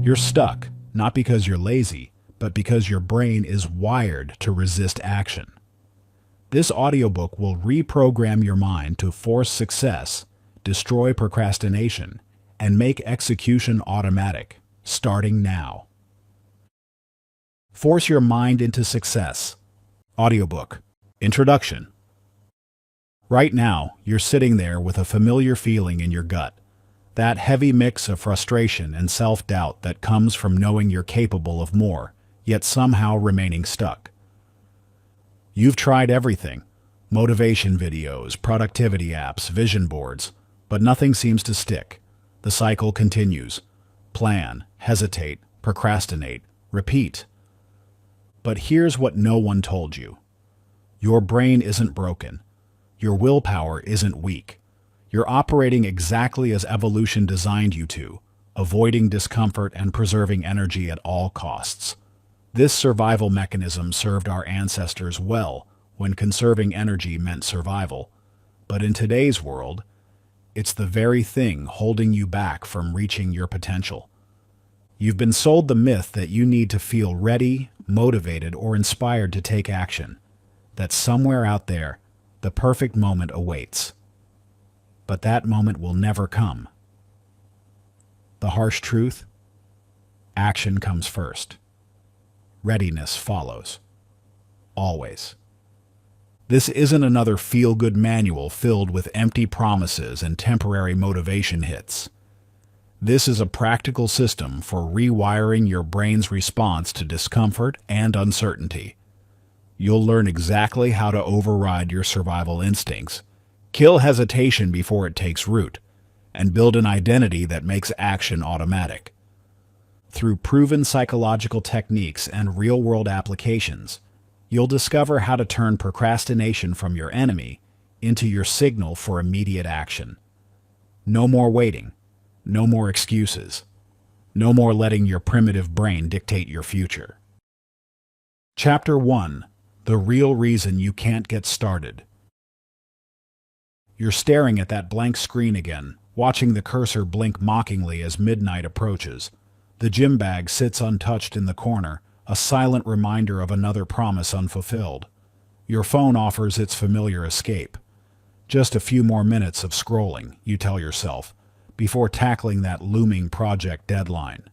You're stuck, not because you're lazy, but because your brain is wired to resist action. This audiobook will reprogram your mind to force success, destroy procrastination, and make execution automatic, starting now. Force your mind into success. Audiobook. Introduction. Right now, you're sitting there with a familiar feeling in your gut, that heavy mix of frustration and self-doubt that comes from knowing you're capable of more, yet somehow remaining stuck. You've tried everything: motivation videos, productivity apps, vision boards, but nothing seems to stick. The cycle continues. Plan, hesitate, procrastinate, repeat. But here's what no one told you. Your brain isn't broken. Your willpower isn't weak. You're operating exactly as evolution designed you to, avoiding discomfort and preserving energy at all costs. This survival mechanism served our ancestors well when conserving energy meant survival. But in today's world, it's the very thing holding you back from reaching your potential. You've been sold the myth that you need to feel ready, motivated, or inspired to take action, that somewhere out there, the perfect moment awaits. But that moment will never come. The harsh truth? Action comes first. Readiness follows. Always. This isn't another feel-good manual filled with empty promises and temporary motivation hits. This is a practical system for rewiring your brain's response to discomfort and uncertainty. You'll learn exactly how to override your survival instincts, kill hesitation before it takes root, and build an identity that makes action automatic. Through proven psychological techniques and real-world applications, you'll discover how to turn procrastination from your enemy into your signal for immediate action. No more waiting. No more excuses. No more letting your primitive brain dictate your future. Chapter 1. The real reason you can't get started. You're staring at that blank screen again, watching the cursor blink mockingly as midnight approaches. The gym bag sits untouched in the corner, a silent reminder of another promise unfulfilled. Your phone offers its familiar escape. Just a few more minutes of scrolling, you tell yourself, before tackling that looming project deadline.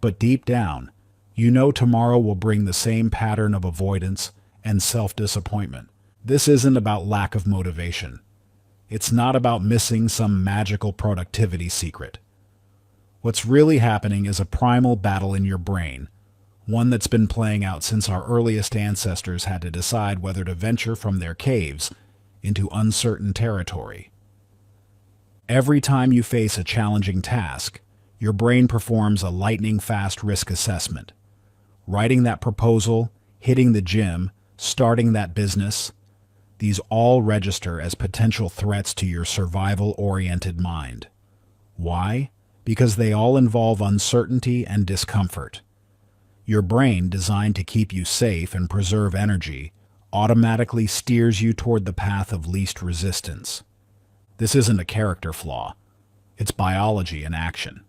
But deep down, you know tomorrow will bring the same pattern of avoidance and self-disappointment. This isn't about lack of motivation. It's not about missing some magical productivity secret. What's really happening is a primal battle in your brain, one that's been playing out since our earliest ancestors had to decide whether to venture from their caves into uncertain territory. Every time you face a challenging task, your brain performs a lightning-fast risk assessment. Writing that proposal, hitting the gym, starting that business, these all register as potential threats to your survival-oriented mind. Why? Because they all involve uncertainty and discomfort. Your brain, designed to keep you safe and preserve energy, automatically steers you toward the path of least resistance. This isn't a character flaw. It's biology in action.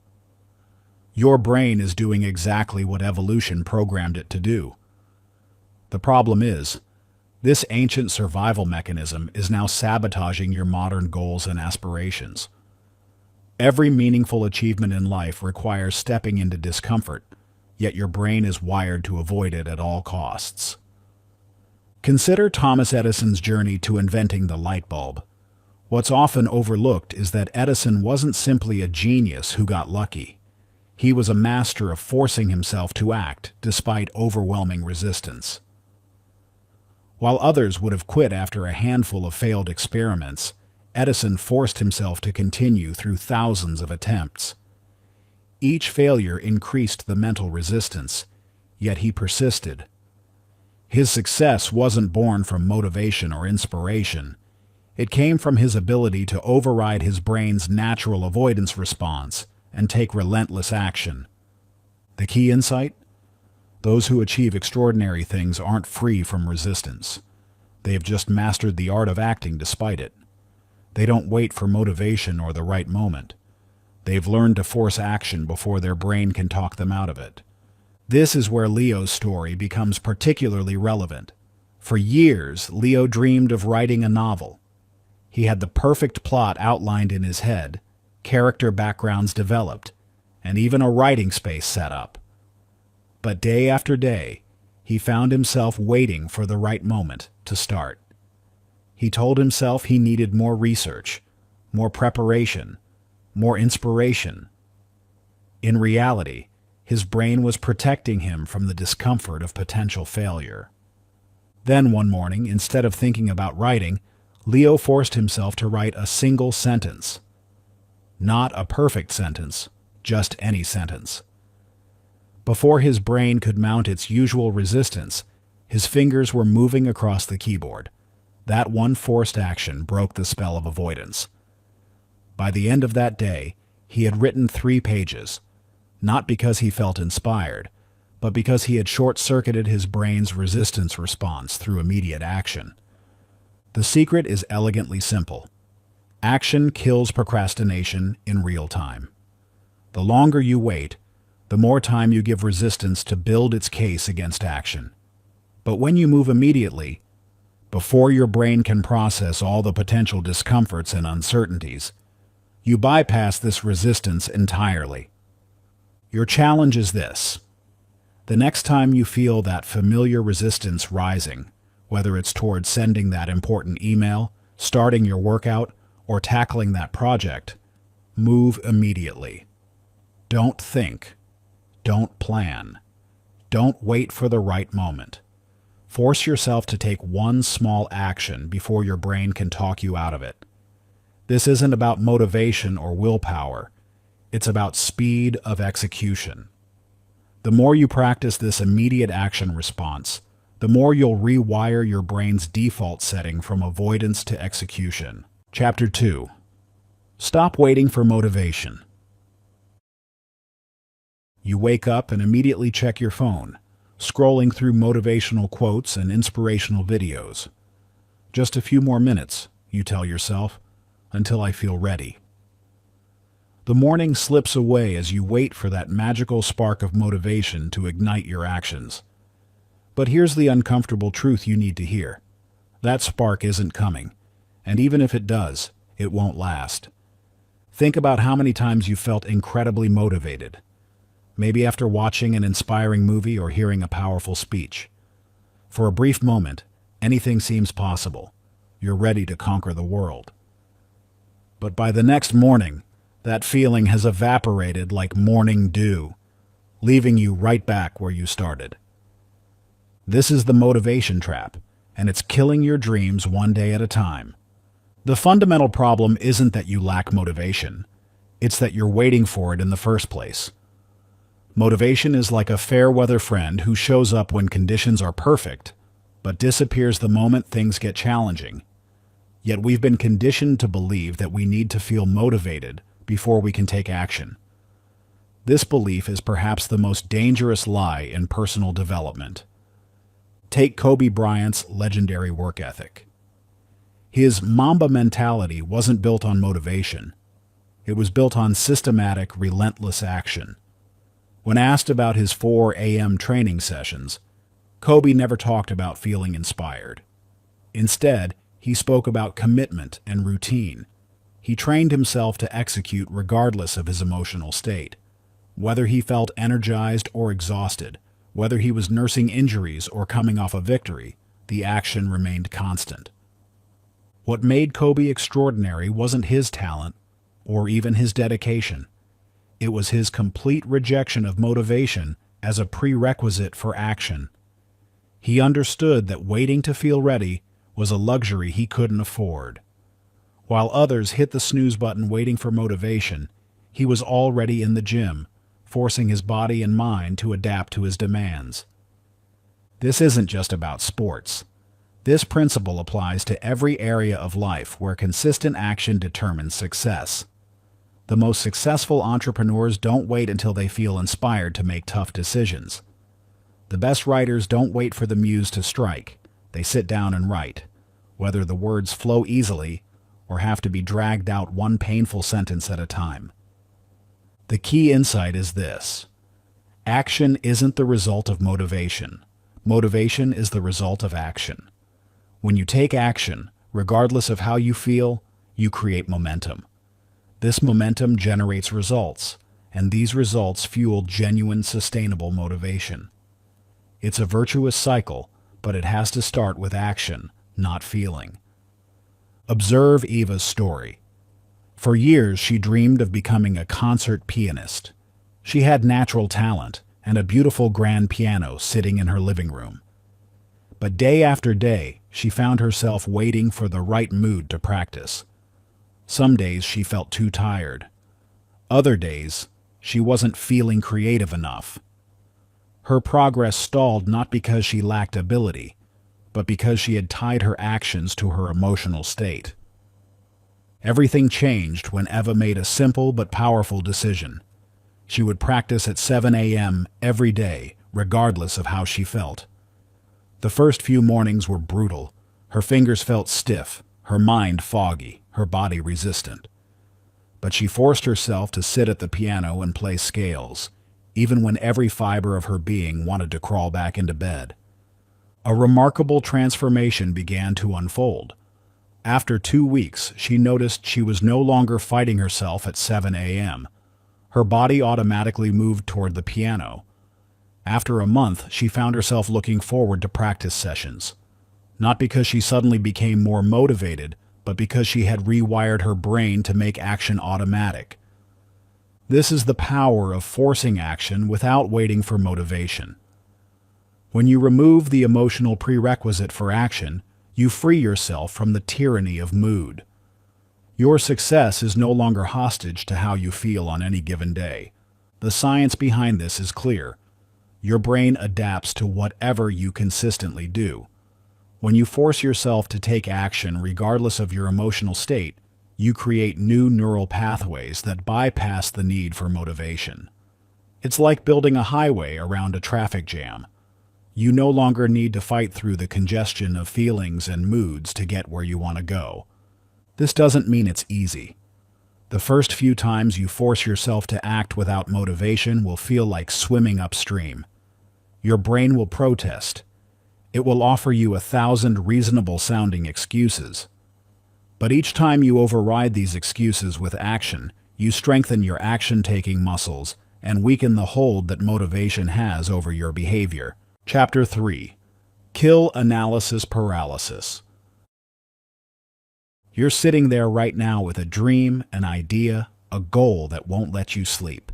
Your brain is doing exactly what evolution programmed it to do. The problem is, this ancient survival mechanism is now sabotaging your modern goals and aspirations. Every meaningful achievement in life requires stepping into discomfort, yet your brain is wired to avoid it at all costs. Consider Thomas Edison's journey to inventing the light bulb. What's often overlooked is that Edison wasn't simply a genius who got lucky. He was a master of forcing himself to act despite overwhelming resistance. While others would have quit after a handful of failed experiments, Edison forced himself to continue through thousands of attempts. Each failure increased the mental resistance, yet he persisted. His success wasn't born from motivation or inspiration. It came from his ability to override his brain's natural avoidance response and take relentless action. The key insight? Those who achieve extraordinary things aren't free from resistance. They have just mastered the art of acting despite it. They don't wait for motivation or the right moment. They've learned to force action before their brain can talk them out of it. This is where Leo's story becomes particularly relevant. For years, Leo dreamed of writing a novel. He had the perfect plot outlined in his head, character backgrounds developed, and even a writing space set up. But day after day, he found himself waiting for the right moment to start. He told himself he needed more research, more preparation, more inspiration. In reality, his brain was protecting him from the discomfort of potential failure. Then one morning, instead of thinking about writing, Leo forced himself to write a single sentence. Not a perfect sentence, just any sentence. Before his brain could mount its usual resistance, his fingers were moving across the keyboard. That one forced action broke the spell of avoidance. By the end of that day, he had written 3 pages, not because he felt inspired, but because he had short-circuited his brain's resistance response through immediate action. The secret is elegantly simple. Action kills procrastination in real time. The longer you wait, the more time you give resistance to build its case against action. But when you move immediately, before your brain can process all the potential discomforts and uncertainties, you bypass this resistance entirely. Your challenge is this. The next time you feel that familiar resistance rising, whether it's towards sending that important email, starting your workout, or tackling that project, move immediately. Don't think. Don't plan. Don't wait for the right moment. Force yourself to take one small action before your brain can talk you out of it. This isn't about motivation or willpower. It's about speed of execution. The more you practice this immediate action response, the more you'll rewire your brain's default setting from avoidance to execution. Chapter 2. Stop waiting for motivation. You wake up and immediately check your phone, scrolling through motivational quotes and inspirational videos. Just a few more minutes, you tell yourself, until I feel ready. The morning slips away as you wait for that magical spark of motivation to ignite your actions. But here's the uncomfortable truth you need to hear. That spark isn't coming, and even if it does, it won't last. Think about how many times you felt incredibly motivated. Maybe after watching an inspiring movie or hearing a powerful speech. For a brief moment, anything seems possible. You're ready to conquer the world. But by the next morning, that feeling has evaporated like morning dew, leaving you right back where you started. This is the motivation trap, and it's killing your dreams one day at a time. The fundamental problem isn't that you lack motivation. It's that you're waiting for it in the first place. Motivation is like a fair-weather friend who shows up when conditions are perfect, but disappears the moment things get challenging. Yet we've been conditioned to believe that we need to feel motivated before we can take action. This belief is perhaps the most dangerous lie in personal development. Take Kobe Bryant's legendary work ethic. His Mamba mentality wasn't built on motivation. It was built on systematic, relentless action. When asked about his 4 a.m. training sessions, Kobe never talked about feeling inspired. Instead, he spoke about commitment and routine. He trained himself to execute regardless of his emotional state. Whether he felt energized or exhausted, whether he was nursing injuries or coming off a victory, the action remained constant. What made Kobe extraordinary wasn't his talent or even his dedication. It was his complete rejection of motivation as a prerequisite for action. He understood that waiting to feel ready was a luxury he couldn't afford. While others hit the snooze button waiting for motivation, he was already in the gym, forcing his body and mind to adapt to his demands. This isn't just about sports. This principle applies to every area of life where consistent action determines success. The most successful entrepreneurs don't wait until they feel inspired to make tough decisions. The best writers don't wait for the muse to strike. They sit down and write, whether the words flow easily or have to be dragged out one painful sentence at a time. The key insight is this: action isn't the result of motivation. Motivation is the result of action. When you take action, regardless of how you feel, you create momentum. This momentum generates results, and these results fuel genuine, sustainable motivation. It's a virtuous cycle, but it has to start with action, not feeling. Observe Eva's story. For years, she dreamed of becoming a concert pianist. She had natural talent and a beautiful grand piano sitting in her living room. But day after day, she found herself waiting for the right mood to practice. Some days she felt too tired. Other days, she wasn't feeling creative enough. Her progress stalled not because she lacked ability, but because she had tied her actions to her emotional state. Everything changed when Eva made a simple but powerful decision. She would practice at 7 a.m. every day, regardless of how she felt. The first few mornings were brutal. Her fingers felt stiff, her mind foggy, her body resistant. But she forced herself to sit at the piano and play scales, even when every fiber of her being wanted to crawl back into bed. A remarkable transformation began to unfold. After 2 weeks, she noticed she was no longer fighting herself at 7 a.m. Her body automatically moved toward the piano. After a month, she found herself looking forward to practice sessions. Not because she suddenly became more motivated, but because she had rewired her brain to make action automatic. This is the power of forcing action without waiting for motivation. When you remove the emotional prerequisite for action, you free yourself from the tyranny of mood. Your success is no longer hostage to how you feel on any given day. The science behind this is clear. Your brain adapts to whatever you consistently do. When you force yourself to take action regardless of your emotional state, you create new neural pathways that bypass the need for motivation. It's like building a highway around a traffic jam. You no longer need to fight through the congestion of feelings and moods to get where you want to go. This doesn't mean it's easy. The first few times you force yourself to act without motivation will feel like swimming upstream. Your brain will protest. It will offer you 1,000 reasonable-sounding excuses. But each time you override these excuses with action, you strengthen your action-taking muscles and weaken the hold that motivation has over your behavior. Chapter 3. Kill Analysis Paralysis. You're sitting there right now with a dream, an idea, a goal that won't let you sleep.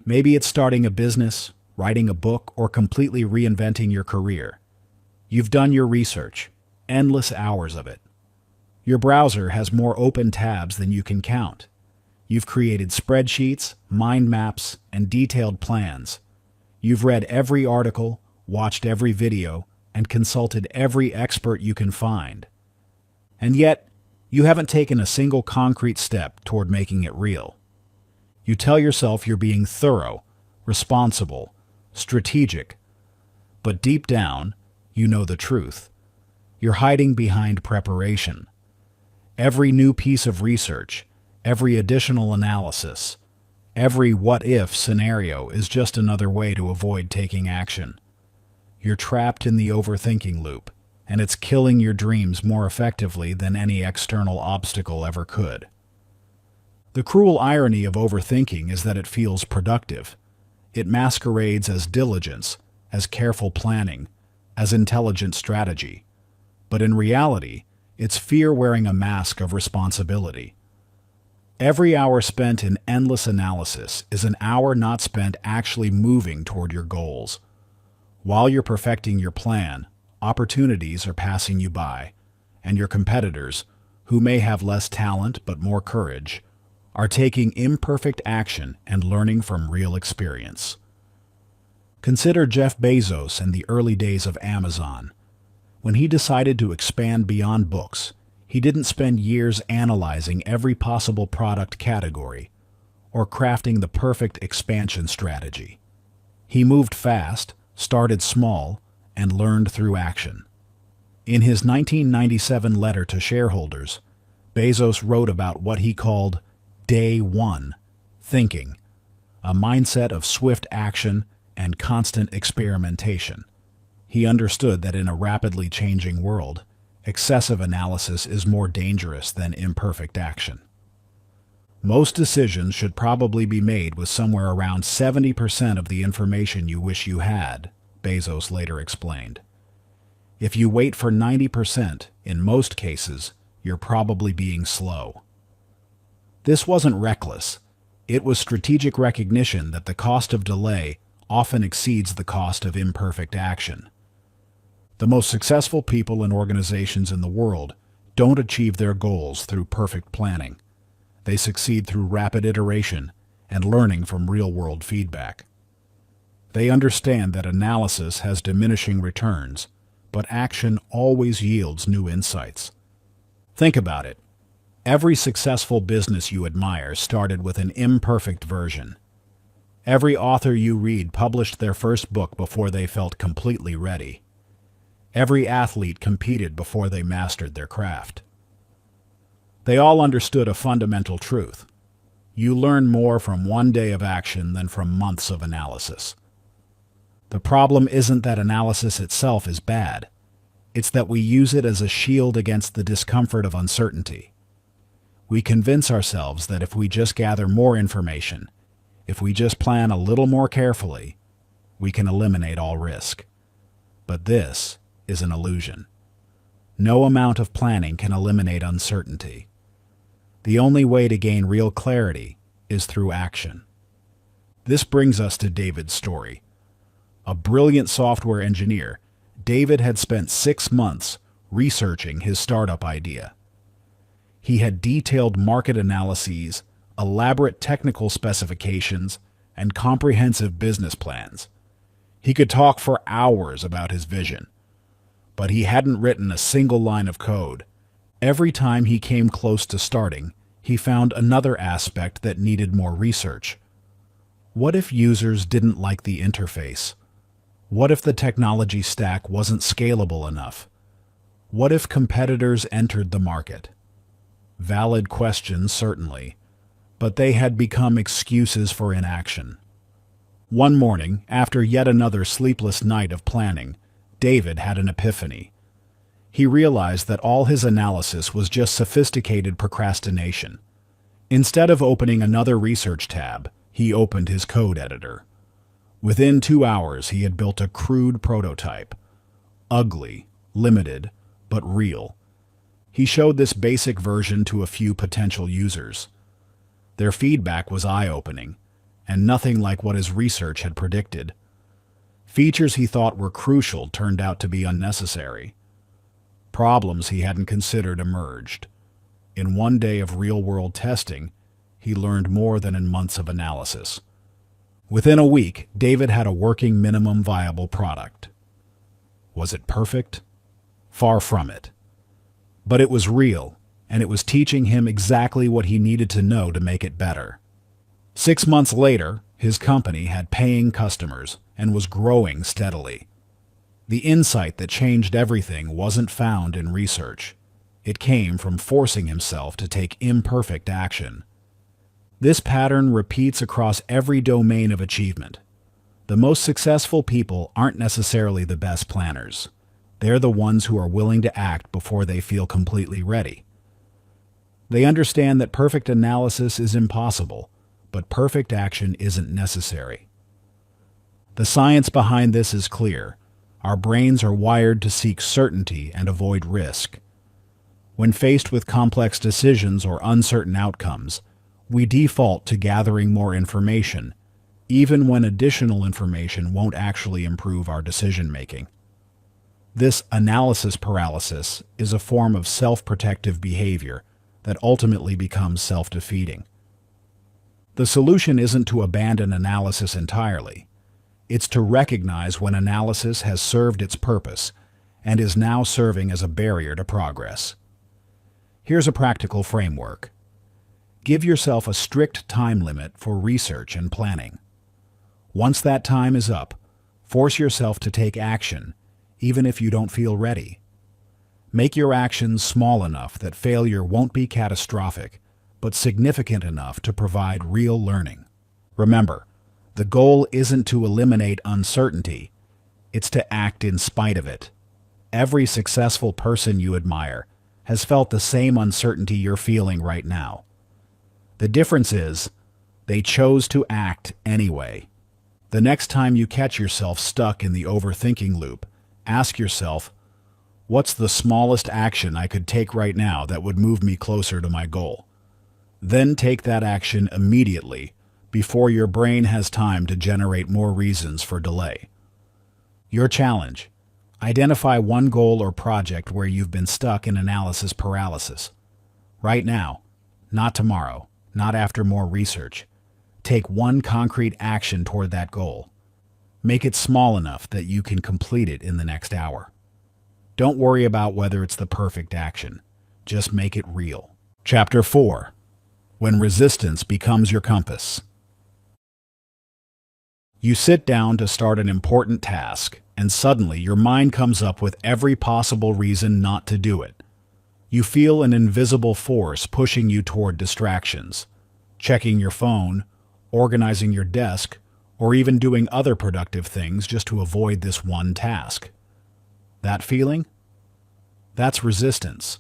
Maybe it's starting a business, writing a book, or completely reinventing your career. You've done your research, endless hours of it. Your browser has more open tabs than you can count. You've created spreadsheets, mind maps, and detailed plans. You've read every article, watched every video, and consulted every expert you can find. And yet, you haven't taken a single concrete step toward making it real. You tell yourself you're being thorough, responsible, strategic, but deep down, you know the truth. You're hiding behind preparation. Every new piece of research, every additional analysis, every what-if scenario is just another way to avoid taking action. You're trapped in the overthinking loop, and it's killing your dreams more effectively than any external obstacle ever could. The cruel irony of overthinking is that it feels productive. It masquerades as diligence, as careful planning, as intelligent strategy. But in reality, it's fear wearing a mask of responsibility. Every hour spent in endless analysis is an hour not spent actually moving toward your goals. While you're perfecting your plan, opportunities are passing you by, and your competitors, who may have less talent but more courage, are taking imperfect action and learning from real experience. Consider Jeff Bezos in the early days of Amazon. When he decided to expand beyond books, he didn't spend years analyzing every possible product category or crafting the perfect expansion strategy. He moved fast, started small, and learned through action. In his 1997 letter to shareholders, Bezos wrote about what he called Day 1 thinking, a mindset of swift action and constant experimentation. He understood that in a rapidly changing world, excessive analysis is more dangerous than imperfect action. Most decisions should probably be made with somewhere around 70% of the information you wish you had, Bezos later explained. If you wait for 90%, in most cases, you're probably being slow. This wasn't reckless. It was strategic recognition that the cost of delay often exceeds the cost of imperfect action. The most successful people and organizations in the world don't achieve their goals through perfect planning. They succeed through rapid iteration and learning from real-world feedback. They understand that analysis has diminishing returns, but action always yields new insights. Think about it. Every successful business you admire started with an imperfect version. Every author you read published their first book before they felt completely ready. Every athlete competed before they mastered their craft. They all understood a fundamental truth. You learn more from one day of action than from months of analysis. The problem isn't that analysis itself is bad. It's that we use it as a shield against the discomfort of uncertainty. We convince ourselves that if we just gather more information, if we just plan a little more carefully, we can eliminate all risk. But this is an illusion. No amount of planning can eliminate uncertainty. The only way to gain real clarity is through action. This brings us to David's story. A brilliant software engineer, David had spent 6 months researching his startup idea. He had detailed market analyses, elaborate technical specifications, and comprehensive business plans. He could talk for hours about his vision, but he hadn't written a single line of code. Every time he came close to starting, he found another aspect that needed more research. What if users didn't like the interface? What if the technology stack wasn't scalable enough? What if competitors entered the market? Valid questions, certainly, but they had become excuses for inaction. One morning, after yet another sleepless night of planning, David had an epiphany. He realized that all his analysis was just sophisticated procrastination. Instead of opening another research tab, he opened his code editor. Within 2 hours, he had built a crude prototype. Ugly, limited, but real. He showed this basic version to a few potential users. Their feedback was eye-opening, and nothing like what his research had predicted. Features he thought were crucial turned out to be unnecessary. Problems he hadn't considered emerged. In 1 day of real-world testing, he learned more than in months of analysis. Within a week, David had a working minimum viable product. Was it perfect? Far from it. But it was real, and it was teaching him exactly what he needed to know to make it better. 6 months later, his company had paying customers and was growing steadily. The insight that changed everything wasn't found in research. It came from forcing himself to take imperfect action. This pattern repeats across every domain of achievement. The most successful people aren't necessarily the best planners. They're the ones who are willing to act before they feel completely ready. They understand that perfect analysis is impossible, but perfect action isn't necessary. The science behind this is clear. Our brains are wired to seek certainty and avoid risk. When faced with complex decisions or uncertain outcomes, we default to gathering more information, even when additional information won't actually improve our decision-making. This analysis paralysis is a form of self-protective behavior that ultimately becomes self-defeating. The solution isn't to abandon analysis entirely. It's to recognize when analysis has served its purpose and is now serving as a barrier to progress. Here's a practical framework. Give yourself a strict time limit for research and planning. Once that time is up, force yourself to take action, even if you don't feel ready. Make your actions small enough that failure won't be catastrophic, but significant enough to provide real learning. Remember, The goal isn't to eliminate uncertainty, it's to act in spite of it. Every successful person you admire has felt the same uncertainty you're feeling right now. The difference is, they chose to act anyway. The next time you catch yourself stuck in the overthinking loop, ask yourself, what's the smallest action I could take right now that would move me closer to my goal? Then take that action immediately, before your brain has time to generate more reasons for delay. Your challenge: identify one goal or project where you've been stuck in analysis paralysis. Right now, not tomorrow, not after more research. Take one concrete action toward that goal. Make it small enough that you can complete it in the next hour. Don't worry about whether it's the perfect action. Just make it real. Chapter 4. When resistance becomes your compass. You sit down to start an important task, and suddenly your mind comes up with every possible reason not to do it. You feel an invisible force pushing you toward distractions, checking your phone, organizing your desk, or even doing other productive things just to avoid this one task. That feeling? That's resistance.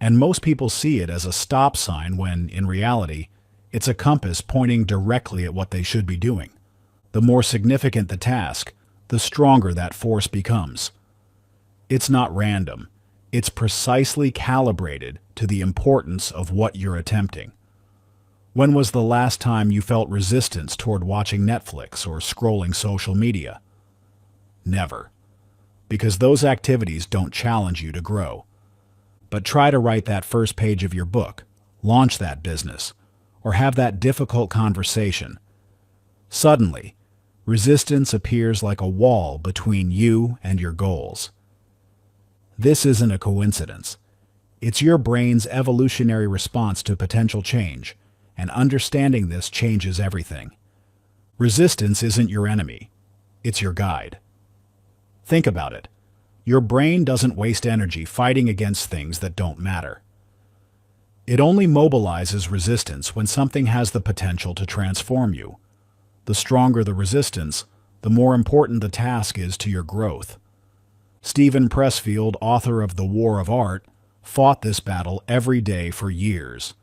And most people see it as a stop sign when, in reality, it's a compass pointing directly at what they should be doing. The more significant the task, the stronger that force becomes. It's not random. It's precisely calibrated to the importance of what you're attempting. When was the last time you felt resistance toward watching Netflix or scrolling social media? Never. Because those activities don't challenge you to grow. But try to write that first page of your book, launch that business, or have that difficult conversation. Suddenly, resistance appears like a wall between you and your goals. This isn't a coincidence. It's your brain's evolutionary response to potential change, and understanding this changes everything. Resistance isn't your enemy. It's your guide. Think about it. Your brain doesn't waste energy fighting against things that don't matter. It only mobilizes resistance when something has the potential to transform you. The stronger the resistance, the more important the task is to your growth. Stephen Pressfield, author of The War of Art, fought this battle every day for years.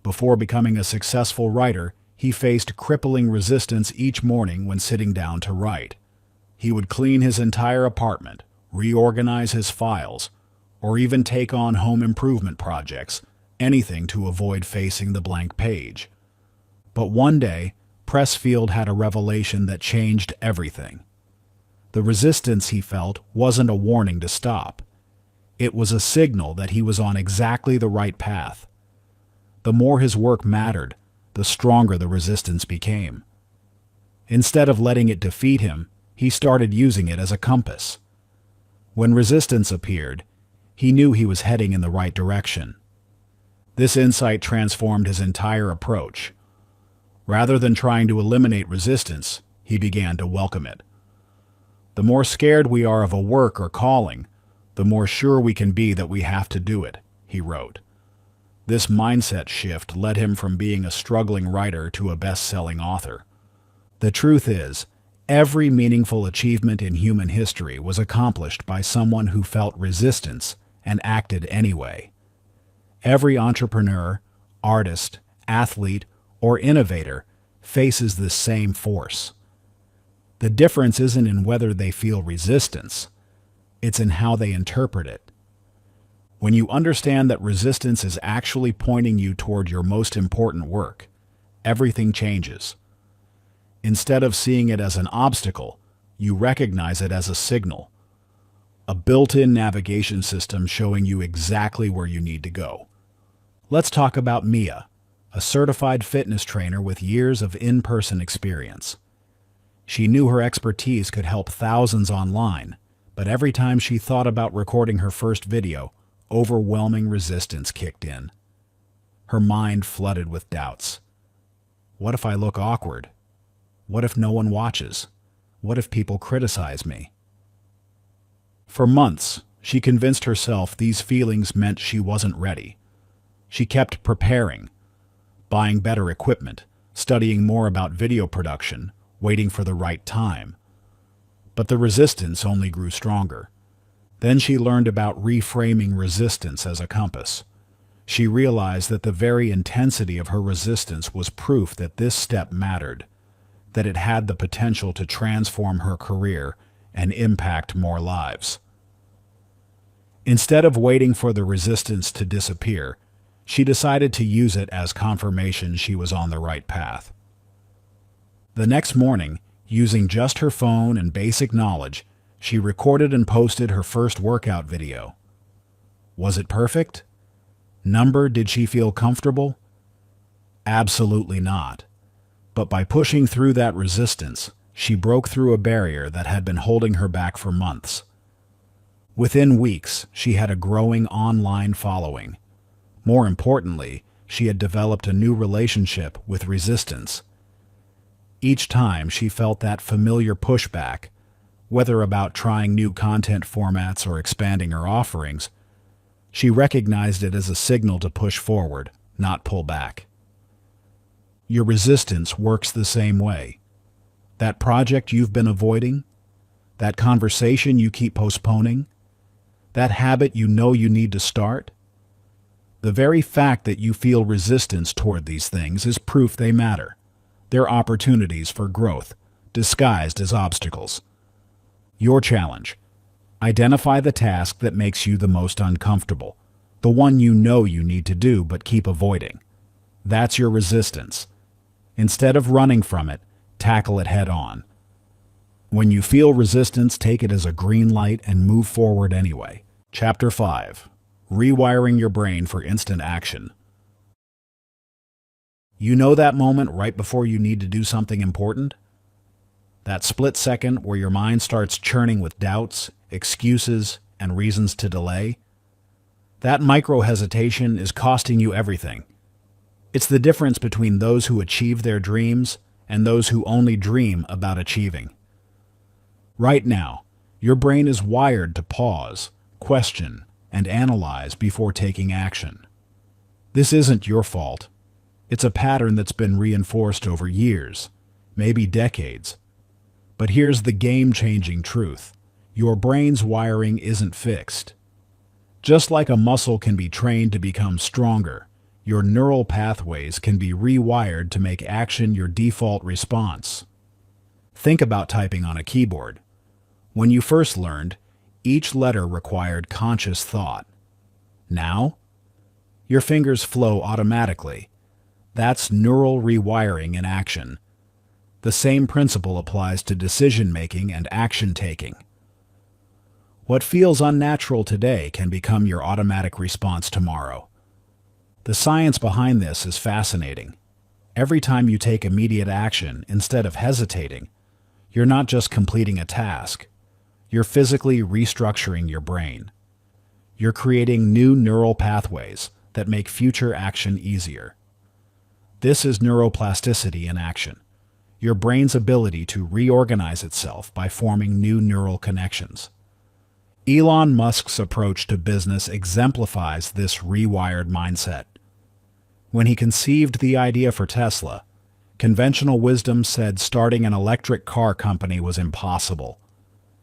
Before becoming a successful writer, he faced crippling resistance each morning when sitting down to write. He would clean his entire apartment, reorganize his files, or even take on home improvement projects, anything to avoid facing the blank page. But one day, Pressfield had a revelation that changed everything. The resistance he felt wasn't a warning to stop. It was a signal that he was on exactly the right path. The more his work mattered, the stronger the resistance became. Instead of letting it defeat him, he started using it as a compass. When resistance appeared, he knew he was heading in the right direction. This insight transformed his entire approach. Rather than trying to eliminate resistance, he began to welcome it. The more scared we are of a work or calling, the more sure we can be that we have to do it, he wrote. This mindset shift led him from being a struggling writer to a best-selling author. The truth is, every meaningful achievement in human history was accomplished by someone who felt resistance and acted anyway. Every entrepreneur, artist, athlete, or innovator faces this same force. The difference isn't in whether they feel resistance, it's in how they interpret it. When you understand that resistance is actually pointing you toward your most important work, everything changes. Instead of seeing it as an obstacle, you recognize it as a signal, a built-in navigation system showing you exactly where you need to go. Let's talk about Mia, a certified fitness trainer with years of in-person experience. She knew her expertise could help thousands online, but every time she thought about recording her first video, overwhelming resistance kicked in. Her mind flooded with doubts. What if I look awkward? What if no one watches? What if people criticize me? For months, she convinced herself these feelings meant she wasn't ready. She kept preparing, buying better equipment, studying more about video production, waiting for the right time. But the resistance only grew stronger. Then she learned about reframing resistance as a compass. She realized that the very intensity of her resistance was proof that this step mattered, that it had the potential to transform her career and impact more lives. Instead of waiting for the resistance to disappear, she decided to use it as confirmation she was on the right path. The next morning, using just her phone and basic knowledge, she recorded and posted her first workout video. Was it perfect? Did she feel comfortable? Absolutely not. But by pushing through that resistance, she broke through a barrier that had been holding her back for months. Within weeks, she had a growing online following. More importantly, she had developed a new relationship with resistance. Each time she felt that familiar pushback, whether about trying new content formats or expanding her offerings, she recognized it as a signal to push forward, not pull back. Your resistance works the same way. That project you've been avoiding, that conversation you keep postponing, that habit you know you need to start, the very fact that you feel resistance toward these things is proof they matter. They're opportunities for growth, disguised as obstacles. Your challenge: identify the task that makes you the most uncomfortable, the one you know you need to do but keep avoiding. That's your resistance. Instead of running from it, tackle it head on. When you feel resistance, take it as a green light and move forward anyway. Chapter 5. Rewiring your brain for instant action. You know that moment right before you need to do something important? That split second where your mind starts churning with doubts, excuses, and reasons to delay? That micro-hesitation is costing you everything. It's the difference between those who achieve their dreams and those who only dream about achieving. Right now, your brain is wired to pause, question, and analyze before taking action. This isn't your fault. It's a pattern that's been reinforced over years, maybe decades. But here's the game-changing truth. Your brain's wiring isn't fixed. Just like a muscle can be trained to become stronger, your neural pathways can be rewired to make action your default response. Think about typing on a keyboard. When you first learned, each letter required conscious thought. Now, your fingers flow automatically. That's neural rewiring in action. The same principle applies to decision-making and action-taking. What feels unnatural today can become your automatic response tomorrow. The science behind this is fascinating. Every time you take immediate action instead of hesitating, you're not just completing a task. You're physically restructuring your brain. You're creating new neural pathways that make future action easier. This is neuroplasticity in action, your brain's ability to reorganize itself by forming new neural connections. Elon Musk's approach to business exemplifies this rewired mindset. When he conceived the idea for Tesla, conventional wisdom said starting an electric car company was impossible.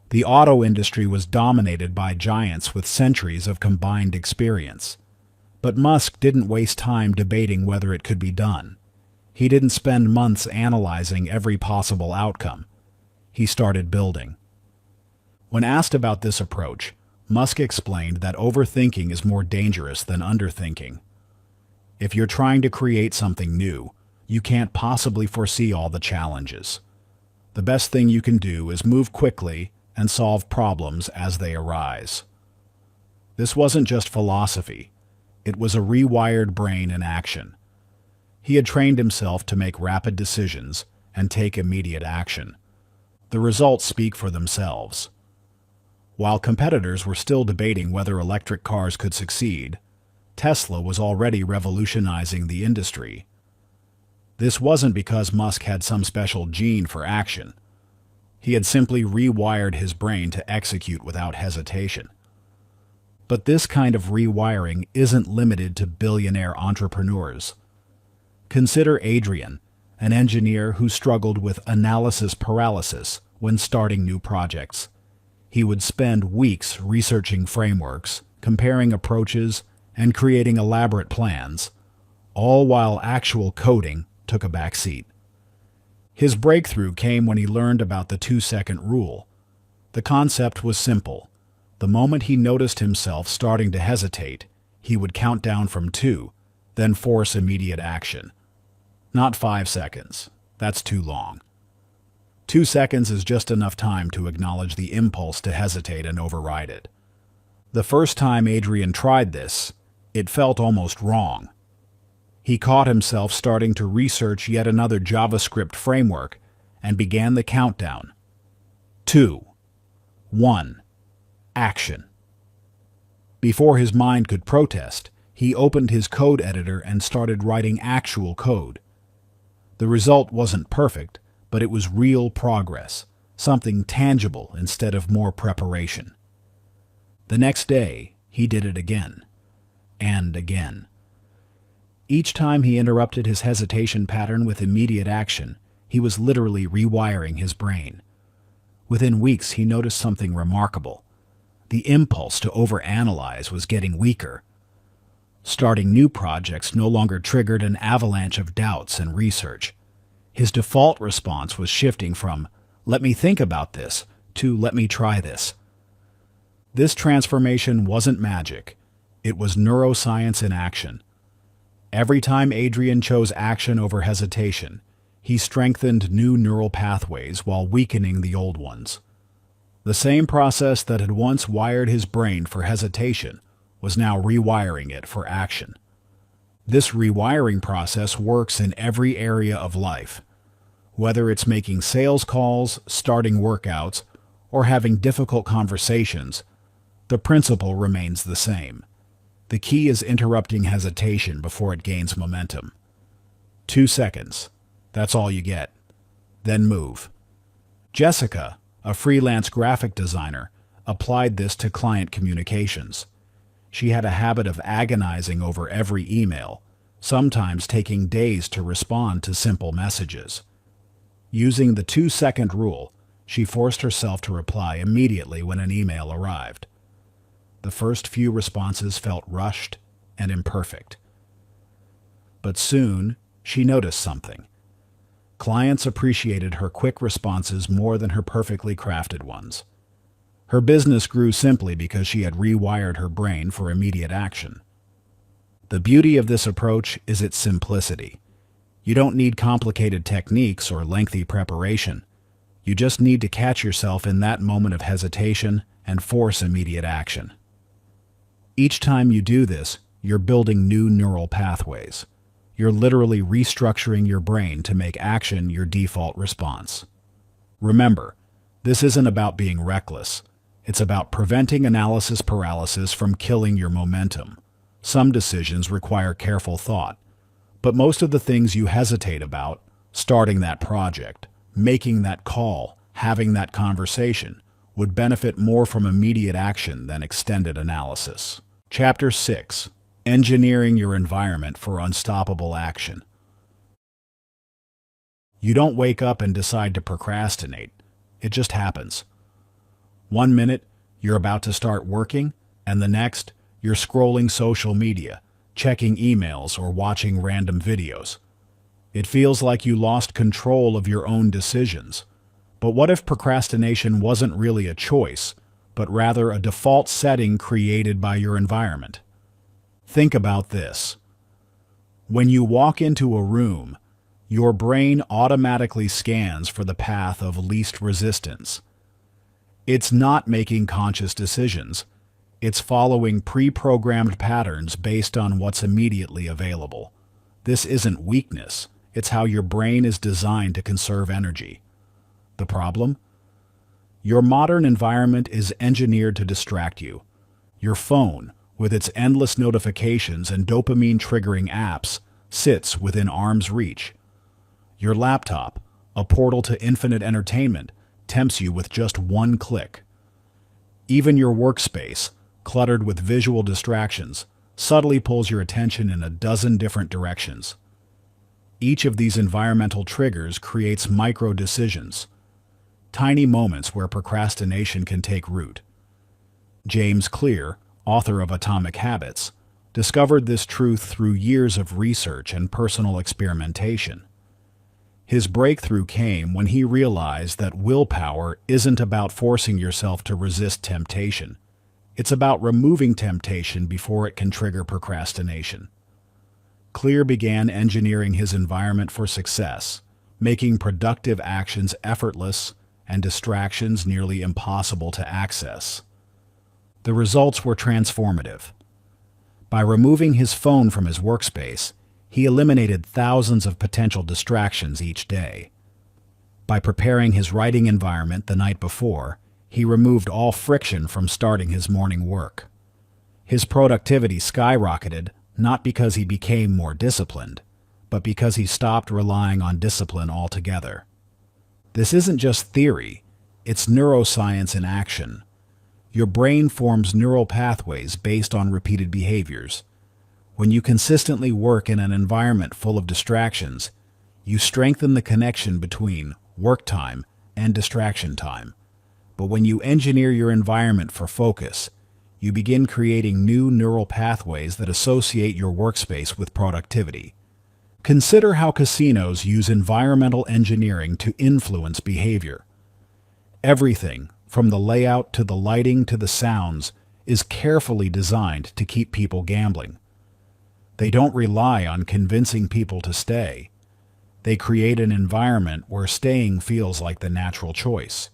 The auto industry was dominated by giants with centuries of combined experience. But Musk didn't waste time debating whether it could be done. He didn't spend months analyzing every possible outcome. He started building. When asked about this approach, Musk explained that overthinking is more dangerous than underthinking. If you're trying to create something new, you can't possibly foresee all the challenges. The best thing you can do is move quickly and solve problems as they arise. This wasn't just philosophy. It was a rewired brain in action. He had trained himself to make rapid decisions and take immediate action. The results speak for themselves. While competitors were still debating whether electric cars could succeed, Tesla was already revolutionizing the industry. This wasn't because Musk had some special gene for action. He had simply rewired his brain to execute without hesitation. But this kind of rewiring isn't limited to billionaire entrepreneurs. Consider Adrian, an engineer who struggled with analysis paralysis when starting new projects. He would spend weeks researching frameworks, comparing approaches, and creating elaborate plans, all while actual coding took a back seat. His breakthrough came when he learned about the 2-second rule. The concept was simple. The moment he noticed himself starting to hesitate, he would count down from 2, then force immediate action. Not 5 seconds. That's too long. 2 seconds is just enough time to acknowledge the impulse to hesitate and override it. The first time Adrian tried this, it felt almost wrong. He caught himself starting to research yet another JavaScript framework and began the countdown. 2, 1, action. Before his mind could protest, he opened his code editor and started writing actual code. The result wasn't perfect, but it was real progress, something tangible instead of more preparation. The next day, he did it again, and again. Each time he interrupted his hesitation pattern with immediate action, he was literally rewiring his brain. Within weeks, he noticed something remarkable. The impulse to overanalyze was getting weaker. Starting new projects no longer triggered an avalanche of doubts and research. His default response was shifting from, "Let me think about this," to "Let me try this." This transformation wasn't magic. It was neuroscience in action. Every time Adrian chose action over hesitation, he strengthened new neural pathways while weakening the old ones. The same process that had once wired his brain for hesitation was now rewiring it for action. This rewiring process works in every area of life. Whether it's making sales calls, starting workouts, or having difficult conversations, the principle remains the same. The key is interrupting hesitation before it gains momentum. 2 seconds. That's all you get. Then move. Jessica, a freelance graphic designer, applied this to client communications. She had a habit of agonizing over every email, sometimes taking days to respond to simple messages. Using the 2-second rule, she forced herself to reply immediately when an email arrived. The first few responses felt rushed and imperfect. But soon, she noticed something. Clients appreciated her quick responses more than her perfectly crafted ones. Her business grew simply because she had rewired her brain for immediate action. The beauty of this approach is its simplicity. You don't need complicated techniques or lengthy preparation. You just need to catch yourself in that moment of hesitation and force immediate action. Each time you do this, you're building new neural pathways. You're literally restructuring your brain to make action your default response. Remember, this isn't about being reckless. It's about preventing analysis paralysis from killing your momentum. Some decisions require careful thought, but most of the things you hesitate about, starting that project, making that call, having that conversation, would benefit more from immediate action than extended analysis. Chapter 6. Engineering your environment for unstoppable action. You don't wake up and decide to procrastinate. It just happens. 1 minute, you're about to start working, and the next, you're scrolling social media, checking emails, or watching random videos. It feels like you lost control of your own decisions. But what if procrastination wasn't really a choice, but rather a default setting created by your environment? Think about this. When you walk into a room, your brain automatically scans for the path of least resistance. It's not making conscious decisions. It's following pre-programmed patterns based on what's immediately available. This isn't weakness. It's how your brain is designed to conserve energy. The problem? Your modern environment is engineered to distract you. Your phone, with its endless notifications and dopamine-triggering apps, sits within arm's reach. Your laptop, a portal to infinite entertainment, tempts you with just one click. Even your workspace, cluttered with visual distractions, subtly pulls your attention in a dozen different directions. Each of these environmental triggers creates micro-decisions, tiny moments where procrastination can take root. James Clear, author of Atomic Habits, discovered this truth through years of research and personal experimentation. His breakthrough came when he realized that willpower isn't about forcing yourself to resist temptation. It's about removing temptation before it can trigger procrastination. Clear began engineering his environment for success, making productive actions effortless and distractions nearly impossible to access. The results were transformative. By removing his phone from his workspace, he eliminated thousands of potential distractions each day. By preparing his writing environment the night before, he removed all friction from starting his morning work. His productivity skyrocketed not because he became more disciplined, but because he stopped relying on discipline altogether. This isn't just theory, it's neuroscience in action. Your brain forms neural pathways based on repeated behaviors. When you consistently work in an environment full of distractions, you strengthen the connection between work time and distraction time. But when you engineer your environment for focus, you begin creating new neural pathways that associate your workspace with productivity. Consider how casinos use environmental engineering to influence behavior. Everything, from the layout to the lighting to the sounds, is carefully designed to keep people gambling. They don't rely on convincing people to stay. They create an environment where staying feels like the natural choice.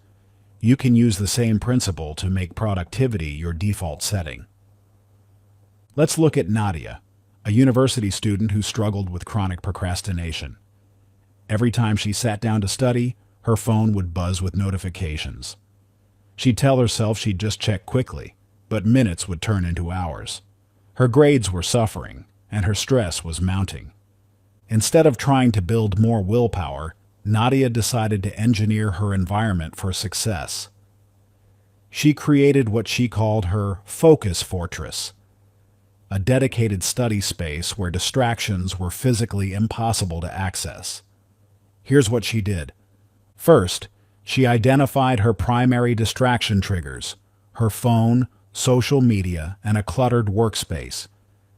You can use the same principle to make productivity your default setting. Let's look at Nadia, a university student who struggled with chronic procrastination. Every time she sat down to study, her phone would buzz with notifications. She'd tell herself she'd just check quickly, but minutes would turn into hours. Her grades were suffering, and her stress was mounting. Instead of trying to build more willpower, Nadia decided to engineer her environment for success. She created what she called her focus fortress, a dedicated study space where distractions were physically impossible to access. Here's what she did. First, she identified her primary distraction triggers, her phone, social media, and a cluttered workspace.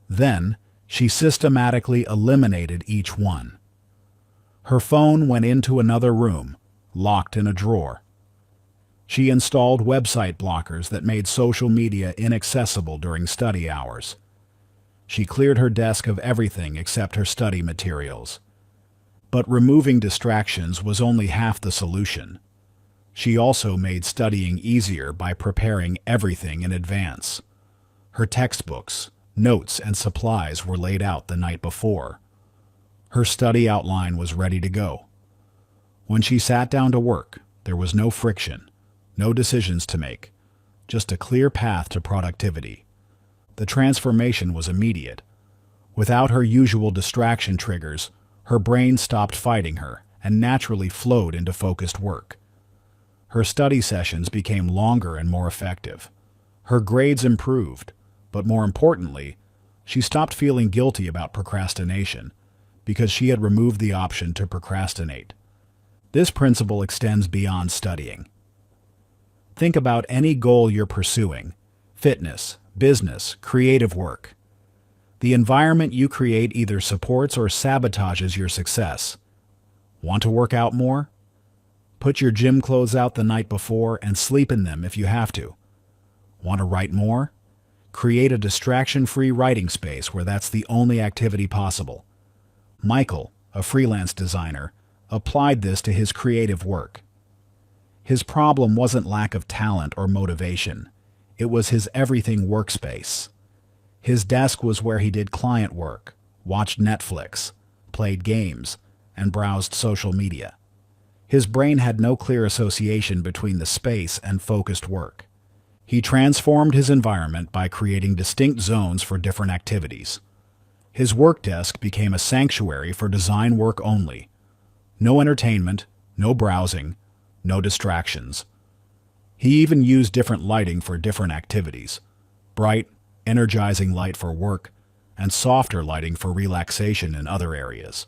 Then, she systematically eliminated each one. Her phone went into another room, locked in a drawer. She installed website blockers that made social media inaccessible during study hours. She cleared her desk of everything except her study materials. But removing distractions was only half the solution. She also made studying easier by preparing everything in advance. Her textbooks, notes, and supplies were laid out the night before. Her study outline was ready to go. When she sat down to work, there was no friction, no decisions to make, just a clear path to productivity. The transformation was immediate. Without her usual distraction triggers, her brain stopped fighting her and naturally flowed into focused work. Her study sessions became longer and more effective. Her grades improved, but more importantly, she stopped feeling guilty about procrastination because she had removed the option to procrastinate. This principle extends beyond studying. Think about any goal you're pursuing: fitness, business, creative work. The environment you create either supports or sabotages your success. Want to work out more? Put your gym clothes out the night before and sleep in them if you have to. Want to write more? Create a distraction-free writing space where that's the only activity possible. Michael, a freelance designer, applied this to his creative work. His problem wasn't lack of talent or motivation. It was his everything workspace. His desk was where he did client work, watched Netflix, played games, and browsed social media. His brain had no clear association between the space and focused work. He transformed his environment by creating distinct zones for different activities. His work desk became a sanctuary for design work only. No entertainment, no browsing, no distractions. He even used different lighting for different activities: bright, energizing light for work, and softer lighting for relaxation in other areas.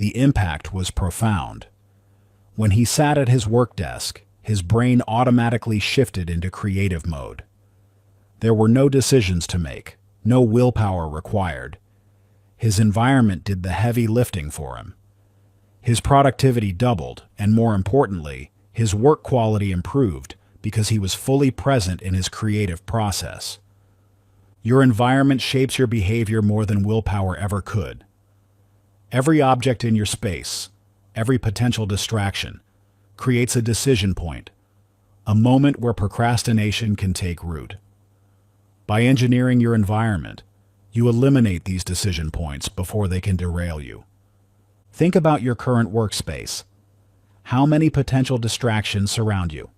The impact was profound. When he sat at his work desk, his brain automatically shifted into creative mode. There were no decisions to make, no willpower required. His environment did the heavy lifting for him. His productivity doubled, and more importantly, his work quality improved because he was fully present in his creative process. Your environment shapes your behavior more than willpower ever could. Every object in your space, every potential distraction, creates a decision point, a moment where procrastination can take root. By engineering your environment, you eliminate these decision points before they can derail you. Think about your current workspace. How many potential distractions surround you?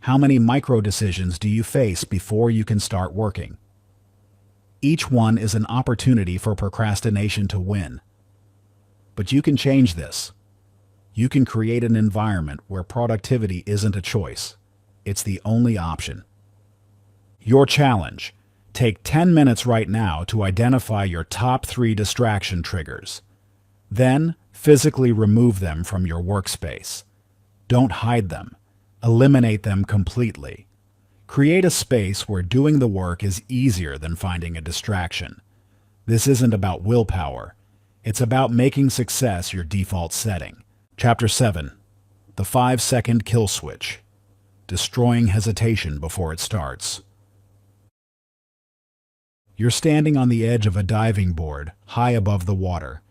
How many micro-decisions do you face before you can start working? Each one is an opportunity for procrastination to win. But you can change this. You can create an environment where productivity isn't a choice. It's the only option. Your challenge: take 10 minutes right now to identify your top 3 distraction triggers. Then, physically remove them from your workspace. Don't hide them. Eliminate them completely. Create a space where doing the work is easier than finding a distraction. This isn't about willpower. It's about making success your default setting. Chapter 7. The 5-second kill switch. Destroying hesitation before it starts. You're standing on the edge of a diving board, high above the water.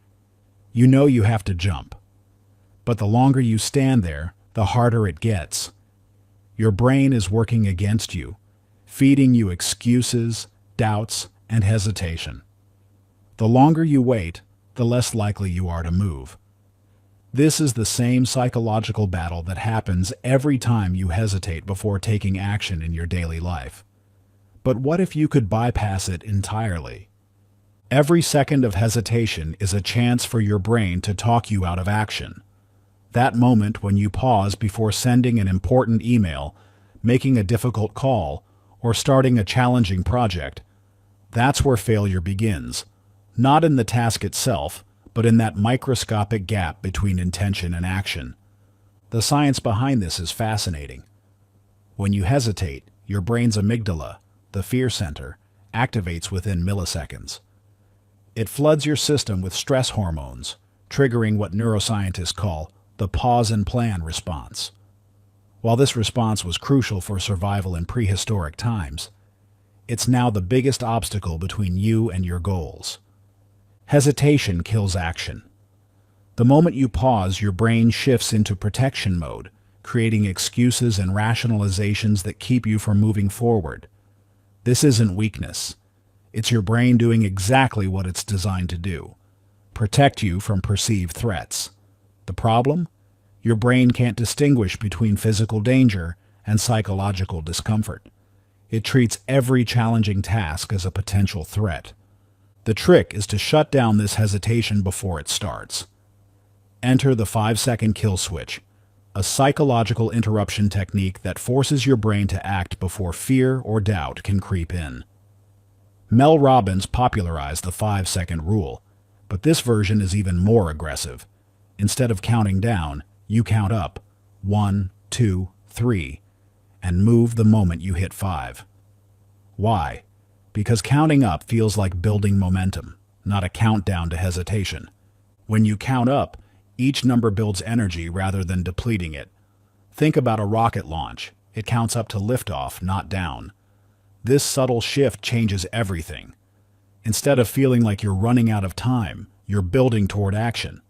You know you have to jump. But the longer you stand there, the harder it gets. Your brain is working against you, feeding you excuses, doubts, and hesitation. The longer you wait, the less likely you are to move. This is the same psychological battle that happens every time you hesitate before taking action in your daily life. But what if you could bypass it entirely? Every second of hesitation is a chance for your brain to talk you out of action. That moment when you pause before sending an important email, making a difficult call, or starting a challenging project, that's where failure begins. Not in the task itself, but in that microscopic gap between intention and action. The science behind this is fascinating. When you hesitate, your brain's amygdala, the fear center, activates within milliseconds. It floods your system with stress hormones, triggering what neuroscientists call the pause and plan response. While this response was crucial for survival in prehistoric times, it's now the biggest obstacle between you and your goals. Hesitation kills action. The moment you pause, your brain shifts into protection mode, creating excuses and rationalizations that keep you from moving forward. This isn't weakness. It's your brain doing exactly what it's designed to do: protect you from perceived threats. The problem? Your brain can't distinguish between physical danger and psychological discomfort. It treats every challenging task as a potential threat. The trick is to shut down this hesitation before it starts. Enter the 5-second kill switch, a psychological interruption technique that forces your brain to act before fear or doubt can creep in. Mel Robbins popularized the 5-second rule, but this version is even more aggressive. Instead of counting down, you count up 1, 2, 3, and move the moment you hit 5. Why? Because counting up feels like building momentum, not a countdown to hesitation. When you count up, each number builds energy rather than depleting it. Think about a rocket launch. It counts up to liftoff, not down. This subtle shift changes everything. Instead of feeling like you're running out of time, you're building toward action.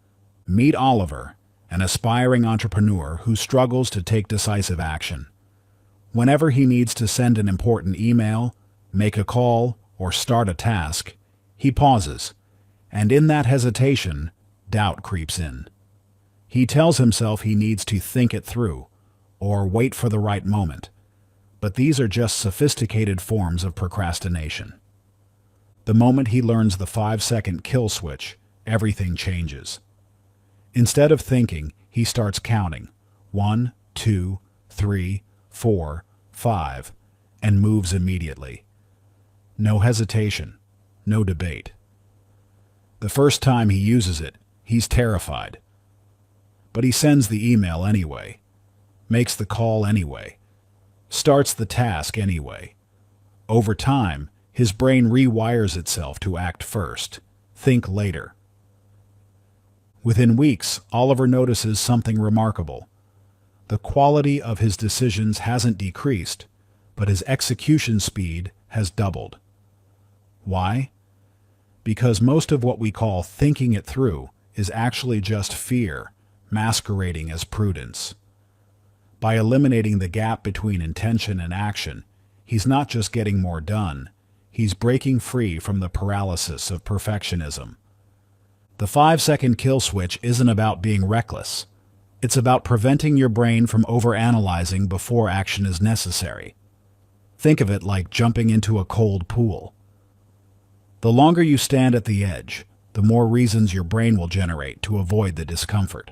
Meet Oliver, an aspiring entrepreneur who struggles to take decisive action. Whenever he needs to send an important email, make a call, or start a task, he pauses, and in that hesitation, doubt creeps in. He tells himself he needs to think it through, or wait for the right moment. But these are just sophisticated forms of procrastination. The moment he learns the 5-second kill switch, everything changes. Instead of thinking, he starts counting 1, 2, 3, 4, 5, and moves immediately. No hesitation, no debate. The first time he uses it, He's terrified. But he sends the email anyway, makes the call anyway, starts the task anyway. Over time, his brain rewires itself to act first, think later. Within weeks, Oliver notices something remarkable. The quality of his decisions hasn't decreased, but his execution speed has doubled. Why? Because most of what we call thinking it through is actually just fear, masquerading as prudence. By eliminating the gap between intention and action, he's not just getting more done, he's breaking free from the paralysis of perfectionism. The 5-second kill switch isn't about being reckless. It's about preventing your brain from overanalyzing before action is necessary. Think of it like jumping into a cold pool. The longer you stand at the edge, the more reasons your brain will generate to avoid the discomfort.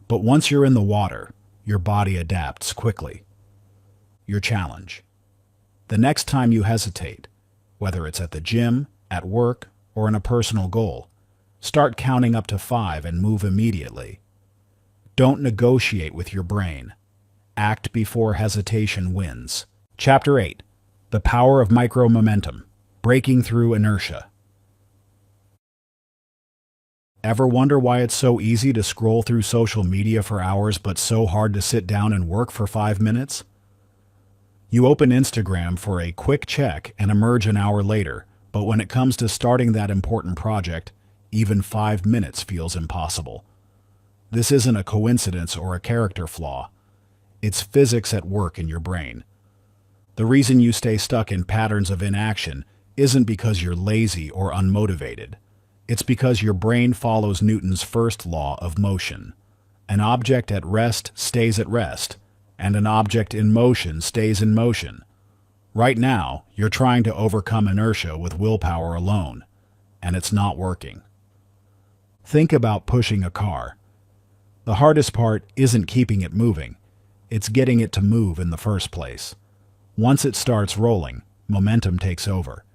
But once you're in the water, your body adapts quickly. Your challenge. The next time you hesitate, whether it's at the gym, at work, or in a personal goal, start counting up to 5 and move immediately. Don't negotiate with your brain. Act before hesitation wins. Chapter 8. The Power of Micro-Momentum. Breaking Through Inertia. Ever wonder why it's so easy to scroll through social media for hours but so hard to sit down and work for 5 minutes? You open Instagram for a quick check and emerge an hour later, but when it comes to starting that important project, even 5 minutes feels impossible. This isn't a coincidence or a character flaw. It's physics at work in your brain. The reason you stay stuck in patterns of inaction isn't because you're lazy or unmotivated. It's because your brain follows Newton's first law of motion. An object at rest stays at rest, and an object in motion stays in motion. Right now, you're trying to overcome inertia with willpower alone, and it's not working. Think about pushing a car. The hardest part isn't keeping it moving, it's getting it to move in the first place. Once it starts rolling, momentum takes over.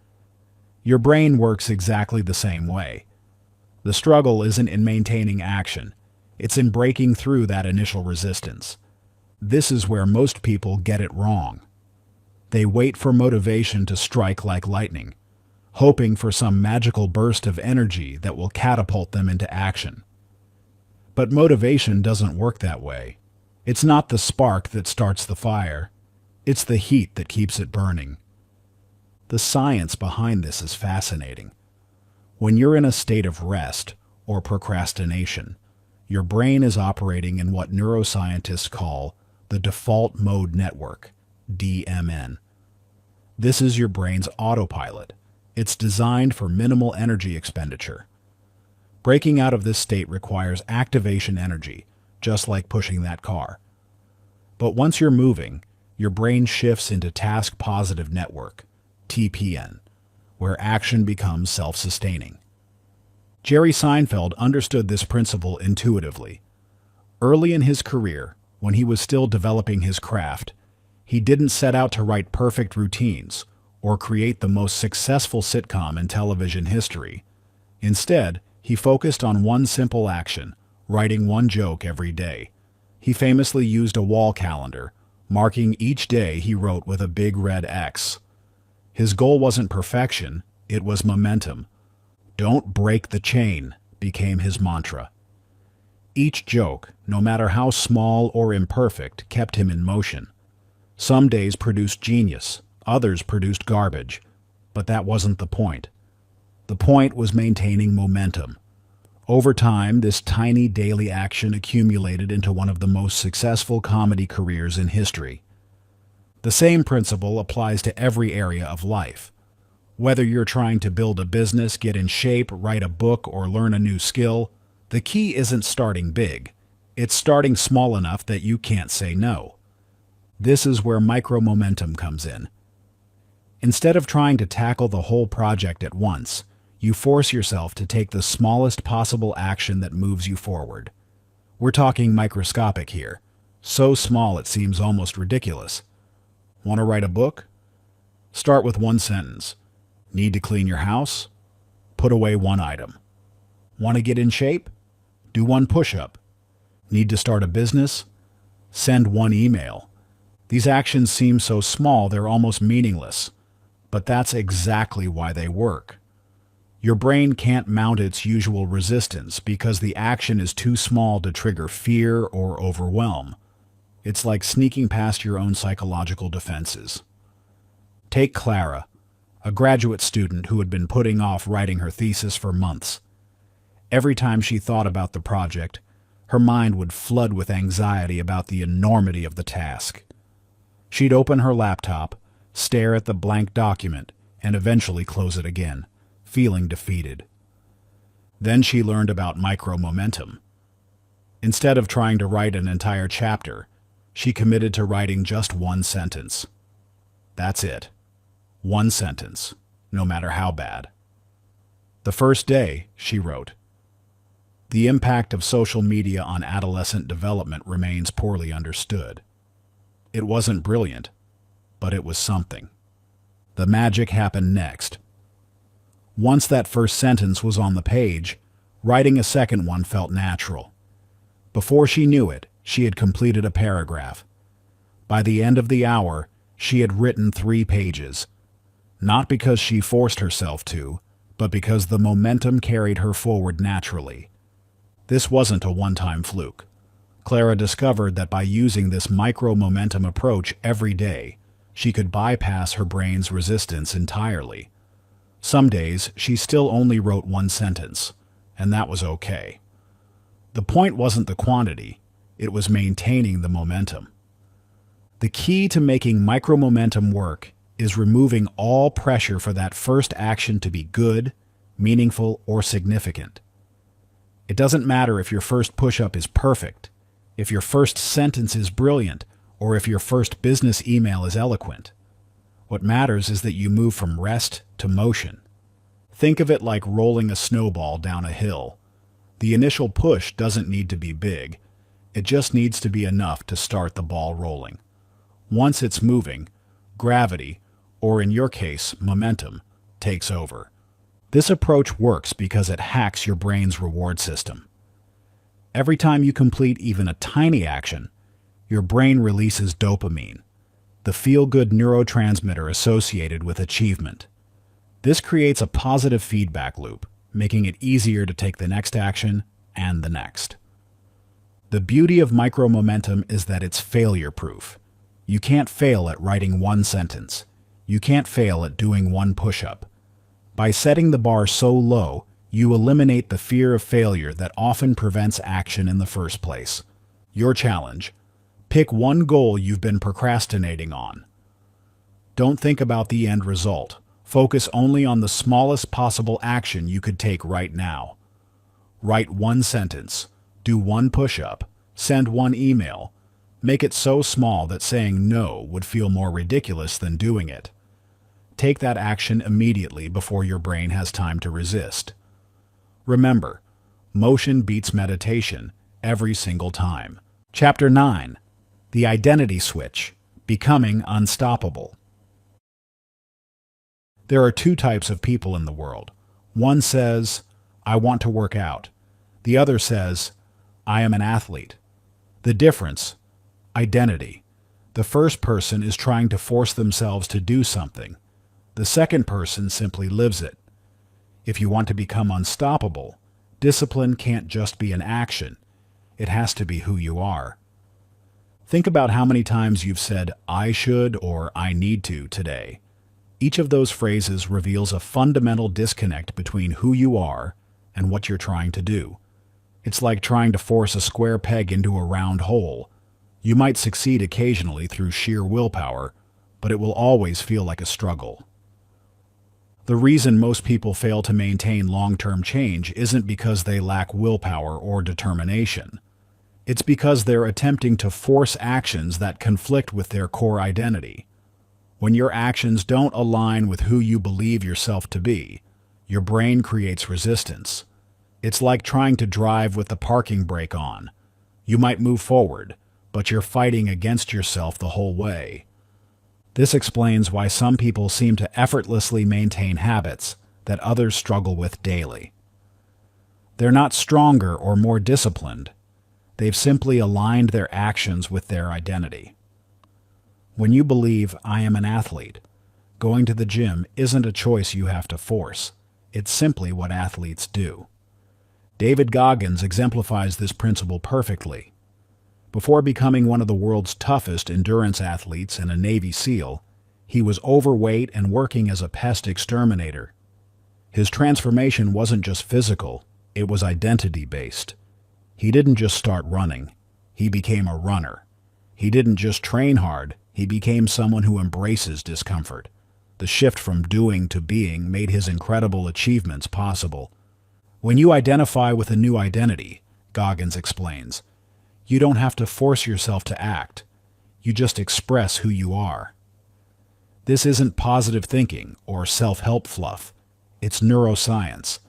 Your brain works exactly the same way. The struggle isn't in maintaining action, it's in breaking through that initial resistance. This is where most people get it wrong. They wait for motivation to strike like lightning, hoping for some magical burst of energy that will catapult them into action. But motivation doesn't work that way. It's not the spark that starts the fire. It's the heat that keeps it burning. The science behind this is fascinating. When you're in a state of rest or procrastination, your brain is operating in what neuroscientists call the default mode network, DMN. This is your brain's autopilot. It's designed for minimal energy expenditure. Breaking out of this state requires activation energy, just like pushing that car. But once you're moving, your brain shifts into task-positive network, TPN, where action becomes self-sustaining. Jerry Seinfeld understood this principle intuitively. Early in his career, when he was still developing his craft, he didn't set out to write perfect routines or create the most successful sitcom in television history. Instead, he focused on one simple action, writing one joke every day. He famously used a wall calendar, marking each day he wrote with a big red X. His goal wasn't perfection, it was momentum. Don't break the chain became his mantra. Each joke, no matter how small or imperfect, kept him in motion. Some days produced genius, others produced garbage, but that wasn't the point. The point was maintaining momentum. Over time, this tiny daily action accumulated into one of the most successful comedy careers in history. The same principle applies to every area of life. Whether you're trying to build a business, get in shape, write a book, or learn a new skill, the key isn't starting big. It's starting small enough that you can't say no. This is where micro-momentum comes in. Instead of trying to tackle the whole project at once, you force yourself to take the smallest possible action that moves you forward. We're talking microscopic here, so small it seems almost ridiculous. Want to write a book? Start with one sentence. Need to clean your house? Put away one item. Want to get in shape? Do one push-up. Need to start a business? Send one email. These actions seem so small they're almost meaningless, but that's exactly why they work. Your brain can't mount its usual resistance because the action is too small to trigger fear or overwhelm. It's like sneaking past your own psychological defenses. Take Clara, a graduate student who had been putting off writing her thesis for months. Every time she thought about the project, her mind would flood with anxiety about the enormity of the task. She'd open her laptop, stare at the blank document, and eventually close it again, feeling defeated. Then she learned about micro-momentum. Instead of trying to write an entire chapter, she committed to writing just one sentence. That's it. One sentence, no matter how bad. The first day, she wrote, "The impact of social media on adolescent development remains poorly understood." It wasn't brilliant, but it was something. The magic happened next. Once that first sentence was on the page, writing a second one felt natural. Before she knew it, she had completed a paragraph. By the end of the hour, she had written 3 pages. Not because she forced herself to, but because the momentum carried her forward naturally. This wasn't a one-time fluke. Clara discovered that by using this micro-momentum approach every day, she could bypass her brain's resistance entirely. Some days, she still only wrote one sentence, and that was okay. The point wasn't the quantity, it was maintaining the momentum. The key to making micro-momentum work is removing all pressure for that first action to be good, meaningful, or significant. It doesn't matter if your first push-up is perfect, if your first sentence is brilliant, or if your first business email is eloquent. What matters is that you move from rest to motion. Think of it like rolling a snowball down a hill. The initial push doesn't need to be big. It just needs to be enough to start the ball rolling. Once it's moving, gravity, or in your case, momentum, takes over. This approach works because it hacks your brain's reward system. Every time you complete even a tiny action, your brain releases dopamine, the feel-good neurotransmitter associated with achievement. This creates a positive feedback loop, making it easier to take the next action and the next. The beauty of micro-momentum is that it's failure-proof. You can't fail at writing one sentence. You can't fail at doing one push-up. By setting the bar so low, you eliminate the fear of failure that often prevents action in the first place. Your challenge: pick one goal you've been procrastinating on. Don't think about the end result. Focus only on the smallest possible action you could take right now. Write one sentence, do one push-up, send one email. Make it so small that saying no would feel more ridiculous than doing it. Take that action immediately before your brain has time to resist. Remember, motion beats meditation every single time. Chapter 9. The Identity Switch. Becoming Unstoppable. There are 2 types of people in the world. One says, "I want to work out." The other says, "I am an athlete." The difference: identity. The first person is trying to force themselves to do something. The second person simply lives it. If you want to become unstoppable, discipline can't just be an action. It has to be who you are. Think about how many times you've said, "I should" or "I need to" today. Each of those phrases reveals a fundamental disconnect between who you are and what you're trying to do. It's like trying to force a square peg into a round hole. You might succeed occasionally through sheer willpower, but it will always feel like a struggle. The reason most people fail to maintain long-term change isn't because they lack willpower or determination. It's because they're attempting to force actions that conflict with their core identity. When your actions don't align with who you believe yourself to be, your brain creates resistance. It's like trying to drive with the parking brake on. You might move forward, but you're fighting against yourself the whole way. This explains why some people seem to effortlessly maintain habits that others struggle with daily. They're not stronger or more disciplined. They've simply aligned their actions with their identity. When you believe, I am an athlete, going to the gym isn't a choice you have to force. It's simply what athletes do. David Goggins exemplifies this principle perfectly. Before becoming one of the world's toughest endurance athletes and a Navy SEAL, he was overweight and working as a pest exterminator. His transformation wasn't just physical, it was identity-based. He didn't just start running, he became a runner. He didn't just train hard, he became someone who embraces discomfort. The shift from doing to being made his incredible achievements possible. When you identify with a new identity, Goggins explains, you don't have to force yourself to act. You just express who you are. This isn't positive thinking or self-help fluff. It's neuroscience.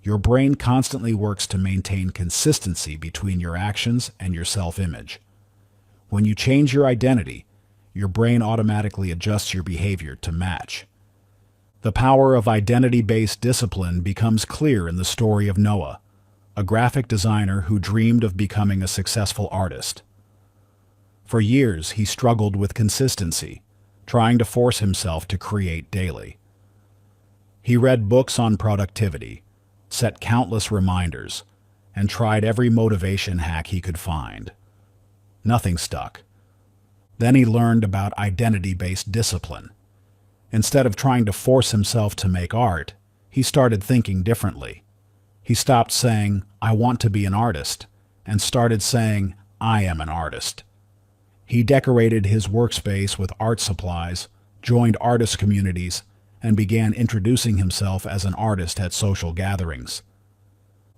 Your brain constantly works to maintain consistency between your actions and your self-image. When you change your identity, your brain automatically adjusts your behavior to match. The power of identity-based discipline becomes clear in the story of Noah, a graphic designer who dreamed of becoming a successful artist. For years, he struggled with consistency, trying to force himself to create daily. He read books on productivity, set countless reminders, and tried every motivation hack he could find. Nothing stuck. Then he learned about identity-based discipline. Instead of trying to force himself to make art, he started thinking differently. He stopped saying, I want to be an artist, and started saying, I am an artist. He decorated his workspace with art supplies, joined artist communities, and began introducing himself as an artist at social gatherings.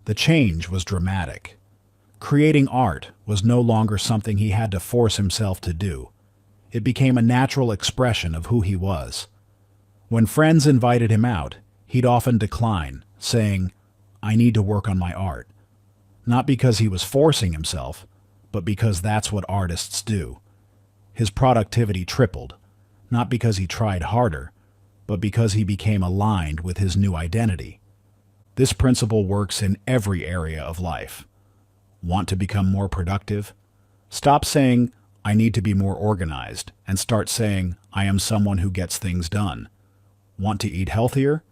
The change was dramatic. Creating art was no longer something he had to force himself to do. It became a natural expression of who he was. When friends invited him out, he'd often decline, saying, I need to work on my art. Not because he was forcing himself, but because that's what artists do. His productivity tripled, not because he tried harder, but because he became aligned with his new identity. This principle works in every area of life. Want to become more productive? Stop saying, I need to be more organized, and start saying, I am someone who gets things done. Want to eat healthier?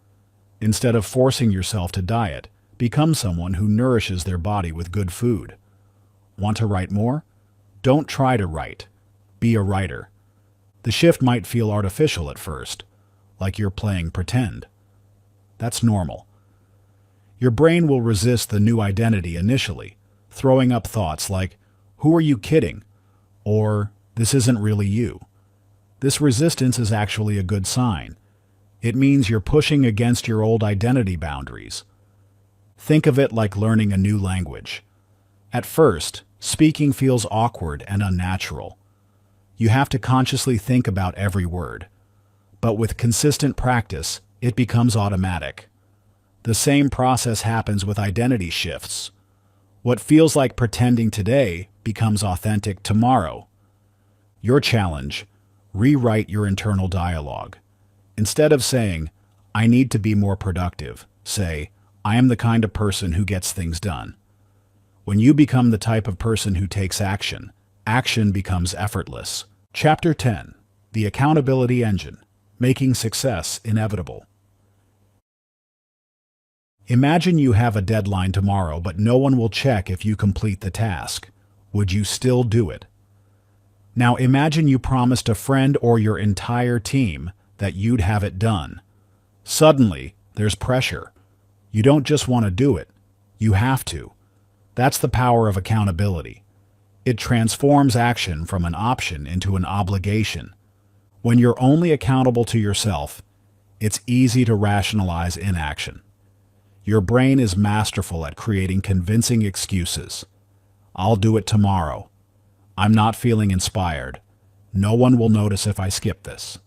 Instead of forcing yourself to diet, become someone who nourishes their body with good food. Want to write more? Don't try to write. Be a writer. The shift might feel artificial at first, like you're playing pretend. That's normal. Your brain will resist the new identity initially, throwing up thoughts like, who are you kidding? Or, this isn't really you. This resistance is actually a good sign. It means you're pushing against your old identity boundaries. Think of it like learning a new language. At first, speaking feels awkward and unnatural. You have to consciously think about every word. But with consistent practice, it becomes automatic. The same process happens with identity shifts. What feels like pretending today becomes authentic tomorrow. Your challenge: rewrite your internal dialogue. Instead of saying, I need to be more productive, say, I am the kind of person who gets things done. When you become the type of person who takes action, action becomes effortless. Chapter 10. The Accountability Engine. Making Success Inevitable. Imagine you have a deadline tomorrow, but no one will check if you complete the task. Would you still do it? Now imagine you promised a friend or your entire team that you'd have it done. Suddenly, there's pressure. You don't just want to do it, you have to. That's the power of accountability. It transforms action from an option into an obligation. When you're only accountable to yourself, it's easy to rationalize inaction. Your brain is masterful at creating convincing excuses. I'll do it tomorrow. I'm not feeling inspired. No one will notice if I skip this.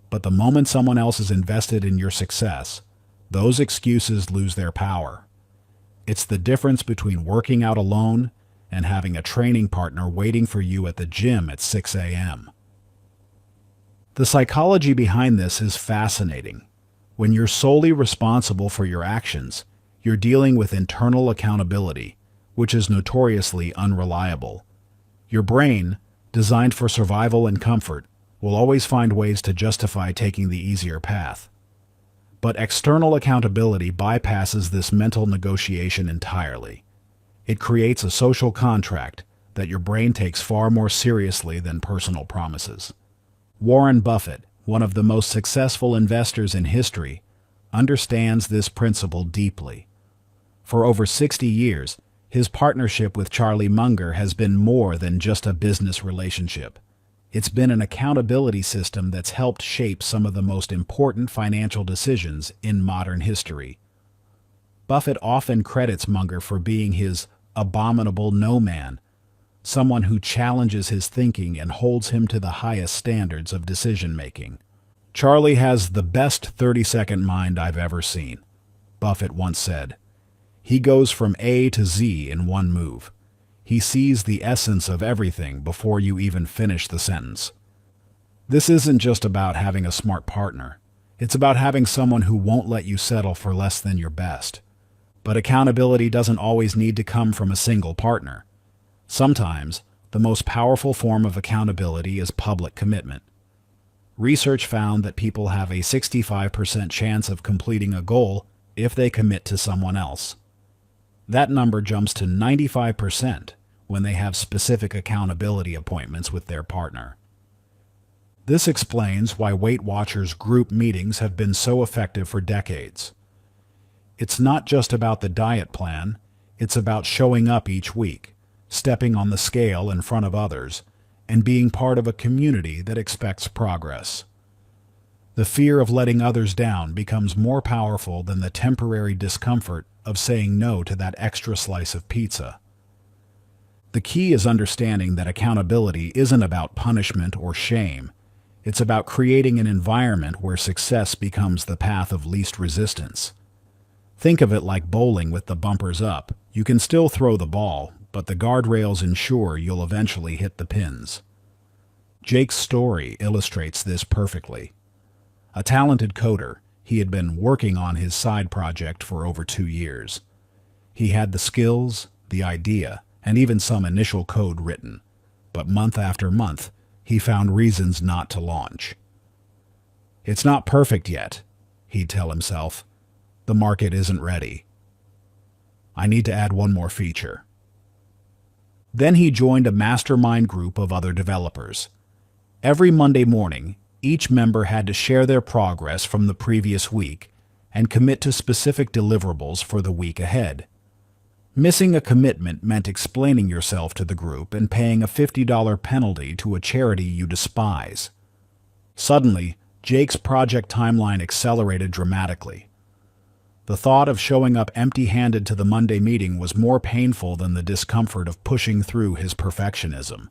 But the moment someone else is invested in your success, those excuses lose their power. It's the difference between working out alone and having a training partner waiting for you at the gym at 6 a.m. The psychology behind this is fascinating. When you're solely responsible for your actions, You're dealing with internal accountability, which is notoriously unreliable. Your brain, designed for survival and comfort, will always find ways to justify taking the easier path. But external accountability bypasses this mental negotiation entirely. It creates a social contract that your brain takes far more seriously than personal promises. Warren Buffett, one of the most successful investors in history, understands this principle deeply. For over 60 years, his partnership with Charlie Munger has been more than just a business relationship. It's been an accountability system that's helped shape some of the most important financial decisions in modern history. Buffett often credits Munger for being his abominable no-man, someone who challenges his thinking and holds him to the highest standards of decision-making. "Charlie has the best 30-second mind I've ever seen," Buffett once said. "He goes from A to Z in one move. He sees the essence of everything before you even finish the sentence." This isn't just about having a smart partner. It's about having someone who won't let you settle for less than your best. But accountability doesn't always need to come from a single partner. Sometimes, the most powerful form of accountability is public commitment. Research found that people have a 65% chance of completing a goal if they commit to someone else. That number jumps to 95% when they have specific accountability appointments with their partner. This explains why Weight Watchers group meetings have been so effective for decades. It's not just about the diet plan, it's about showing up each week, stepping on the scale in front of others, and being part of a community that expects progress. The fear of letting others down becomes more powerful than the temporary discomfort of saying no to that extra slice of pizza. The key is understanding that accountability isn't about punishment or shame. It's about creating an environment where success becomes the path of least resistance. Think of it like bowling with the bumpers up. You can still throw the ball, but the guardrails ensure you'll eventually hit the pins. Jake's story illustrates this perfectly. A talented coder, he had been working on his side project for over 2 years. He had the skills, the idea, and even some initial code written. But month after month, he found reasons not to launch. "It's not perfect yet," he'd tell himself. "The market isn't ready. I need to add one more feature." Then he joined a mastermind group of other developers. Every Monday morning, each member had to share their progress from the previous week and commit to specific deliverables for the week ahead. Missing a commitment meant explaining yourself to the group and paying a $50 penalty to a charity you despise. Suddenly, Jake's project timeline accelerated dramatically. The thought of showing up empty-handed to the Monday meeting was more painful than the discomfort of pushing through his perfectionism.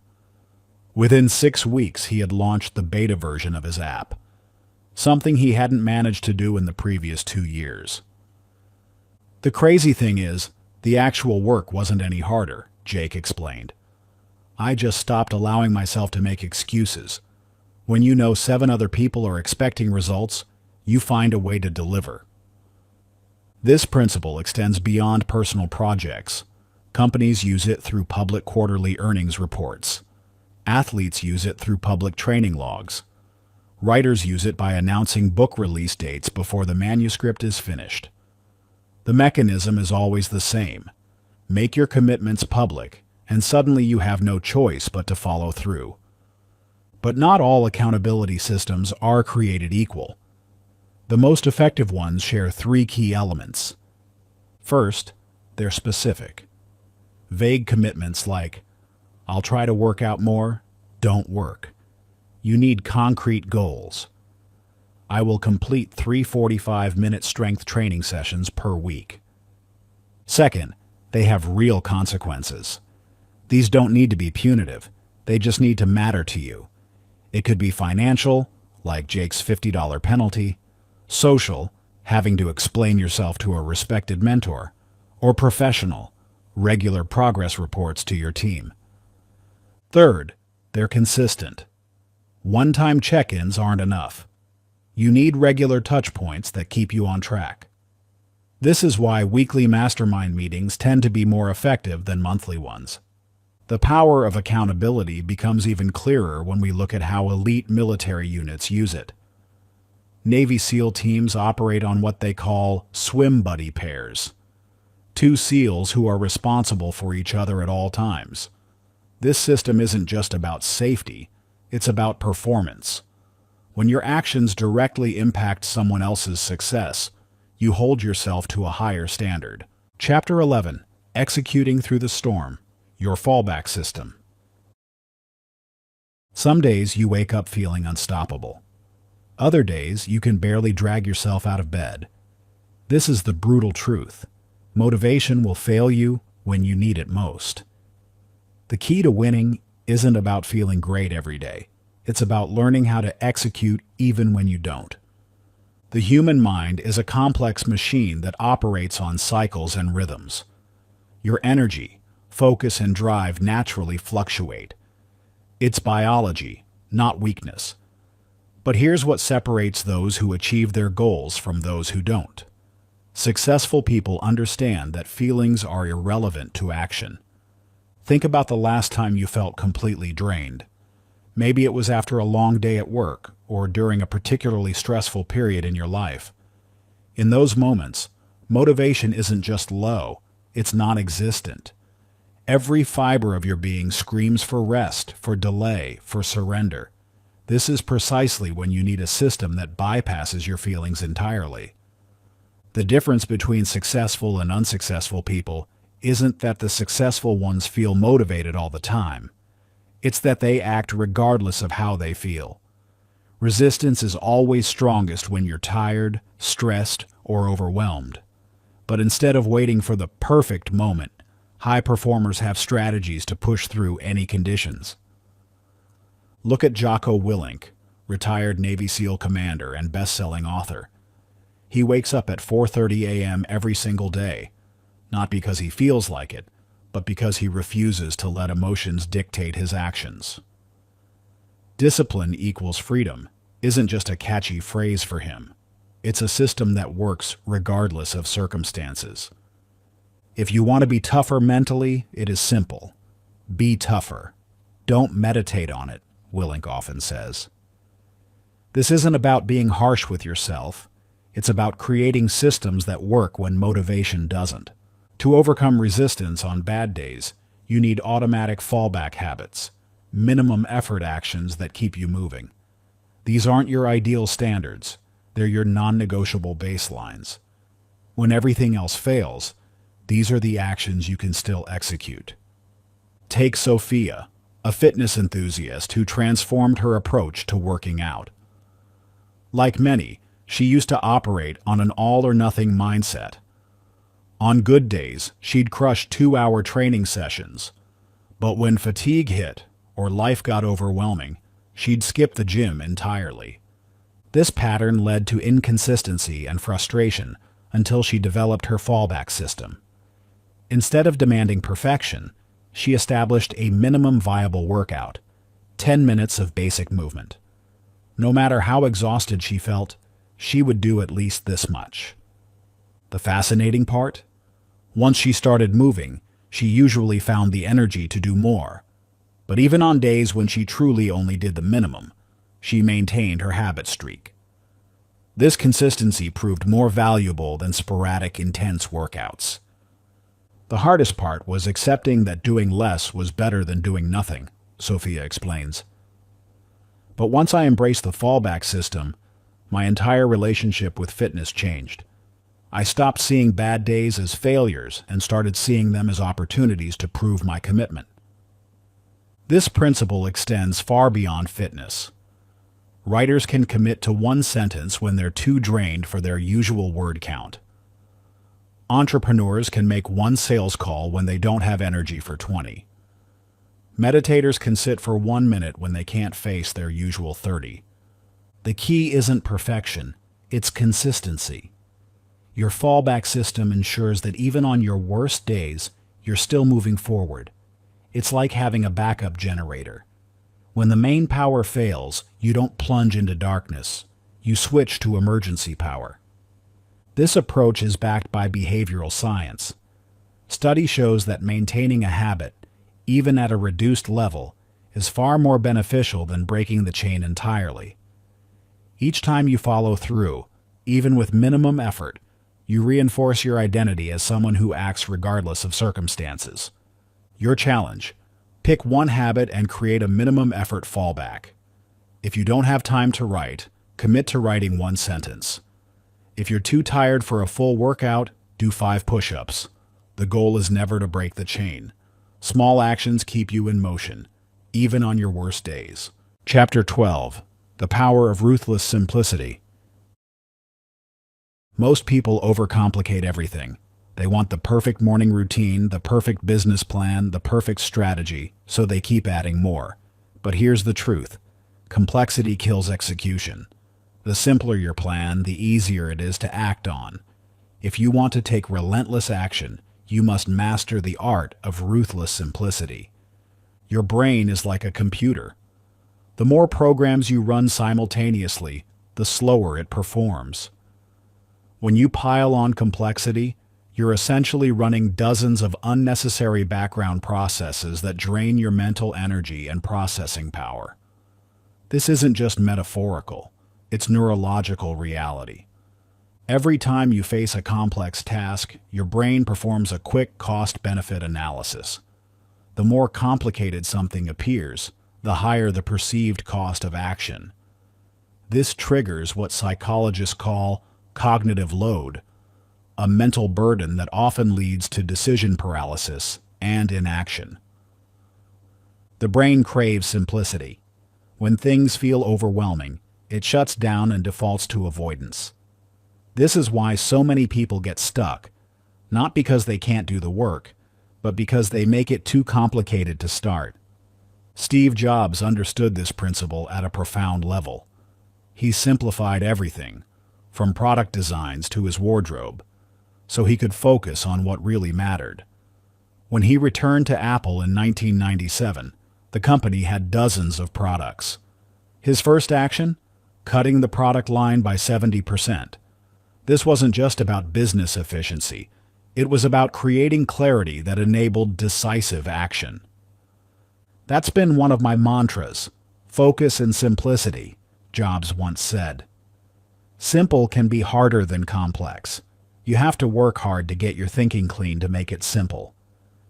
Within 6 weeks, he had launched the beta version of his app, something he hadn't managed to do in the previous 2 years. The crazy thing is, the actual work wasn't any harder, Jake explained. "I just stopped allowing myself to make excuses. When you know 7 other people are expecting results, you find a way to deliver." This principle extends beyond personal projects. Companies use it through public quarterly earnings reports. Athletes use it through public training logs. Writers use it by announcing book release dates before the manuscript is finished. The mechanism is always the same. Make your commitments public, and suddenly you have no choice but to follow through. But not all accountability systems are created equal. The most effective ones share 3 key elements. First, they're specific. Vague commitments like, "I'll try to work out more," don't work. You need concrete goals. "I will complete 3 45-minute strength training sessions per week." Second, they have real consequences. These don't need to be punitive. They just need to matter to you. It could be financial, like Jake's $50 penalty, social, having to explain yourself to a respected mentor, or professional, regular progress reports to your team. Third, they're consistent. One-time check-ins aren't enough. You need regular touch points that keep you on track. This is why weekly mastermind meetings tend to be more effective than monthly ones. The power of accountability becomes even clearer when we look at how elite military units use it. Navy SEAL teams operate on what they call swim buddy pairs. Two SEALs who are responsible for each other at all times. This system isn't just about safety, it's about performance. When your actions directly impact someone else's success, you hold yourself to a higher standard. Chapter 11. Executing Through the Storm. Your Fallback System. Some days you wake up feeling unstoppable. Other days you can barely drag yourself out of bed. This is the brutal truth. Motivation will fail you when you need it most. The key to winning isn't about feeling great every day. It's about learning how to execute even when you don't. The human mind is a complex machine that operates on cycles and rhythms. Your energy, focus, and drive naturally fluctuate. It's biology, not weakness. But here's what separates those who achieve their goals from those who don't. Successful people understand that feelings are irrelevant to action. Think about the last time you felt completely drained. Maybe it was after a long day at work or during a particularly stressful period in your life. In those moments, motivation isn't just low, it's non-existent. Every fiber of your being screams for rest, for delay, for surrender. This is precisely when you need a system that bypasses your feelings entirely. The difference between successful and unsuccessful people isn't that the successful ones feel motivated all the time. It's that they act regardless of how they feel. Resistance is always strongest when you're tired, stressed, or overwhelmed. But instead of waiting for the perfect moment, high performers have strategies to push through any conditions. Look at Jocko Willink, retired Navy SEAL commander and best-selling author. He wakes up at 4:30 a.m. every single day, not because he feels like it, but because he refuses to let emotions dictate his actions. Discipline equals freedom isn't just a catchy phrase for him. It's a system that works regardless of circumstances. If you want to be tougher mentally, it is simple. Be tougher. Don't meditate on it, Willink often says. This isn't about being harsh with yourself. It's about creating systems that work when motivation doesn't. To overcome resistance on bad days, you need automatic fallback habits, minimum effort actions that keep you moving. These aren't your ideal standards. They're your non-negotiable baselines. When everything else fails, these are the actions you can still execute. Take Sophia, a fitness enthusiast who transformed her approach to working out. Like many, she used to operate on an all-or-nothing mindset. On good days, she'd crush 2-hour training sessions. But when fatigue hit, or life got overwhelming, she'd skip the gym entirely. This pattern led to inconsistency and frustration until she developed her fallback system. Instead of demanding perfection, she established a minimum viable workout, 10 minutes of basic movement. No matter how exhausted she felt, she would do at least this much. The fascinating part? Once she started moving, she usually found the energy to do more. But even on days when she truly only did the minimum, she maintained her habit streak. This consistency proved more valuable than sporadic, intense workouts. The hardest part was accepting that doing less was better than doing nothing, Sophia explains. But once I embraced the fallback system, my entire relationship with fitness changed. I stopped seeing bad days as failures and started seeing them as opportunities to prove my commitment. This principle extends far beyond fitness. Writers can commit to one sentence when they're too drained for their usual word count. Entrepreneurs can make one sales call when they don't have energy for 20. Meditators can sit for 1 minute when they can't face their usual 30. The key isn't perfection, it's consistency. Your fallback system ensures that even on your worst days, you're still moving forward. It's like having a backup generator. When the main power fails, you don't plunge into darkness. You switch to emergency power. This approach is backed by behavioral science. Study shows that maintaining a habit, even at a reduced level, is far more beneficial than breaking the chain entirely. Each time you follow through, even with minimum effort, you reinforce your identity as someone who acts regardless of circumstances. Your challenge: pick one habit and create a minimum effort fallback. If you don't have time to write, commit to writing 1 sentence. If you're too tired for a full workout, do 5 push-ups. The goal is never to break the chain. Small actions keep you in motion, even on your worst days. Chapter 12. The Power of Ruthless Simplicity. Most people overcomplicate everything. They want the perfect morning routine, the perfect business plan, the perfect strategy, so they keep adding more. But here's the truth. Complexity kills execution. The simpler your plan, the easier it is to act on. If you want to take relentless action, you must master the art of ruthless simplicity. Your brain is like a computer. The more programs you run simultaneously, the slower it performs. When you pile on complexity, you're essentially running dozens of unnecessary background processes that drain your mental energy and processing power. This isn't just metaphorical, it's neurological reality. Every time you face a complex task, your brain performs a quick cost-benefit analysis. The more complicated something appears, the higher the perceived cost of action. This triggers what psychologists call cognitive load, a mental burden that often leads to decision paralysis and inaction. The brain craves simplicity. When things feel overwhelming, it shuts down and defaults to avoidance. This is why so many people get stuck, not because they can't do the work, but because they make it too complicated to start. Steve Jobs understood this principle at a profound level. He simplified everything, from product designs to his wardrobe, so he could focus on what really mattered. When he returned to Apple in 1997, the company had dozens of products. His first action? Cutting the product line by 70%. This wasn't just about business efficiency. It was about creating clarity that enabled decisive action. That's been one of my mantras, focus and simplicity, Jobs once said. Simple can be harder than complex. You have to work hard to get your thinking clean to make it simple.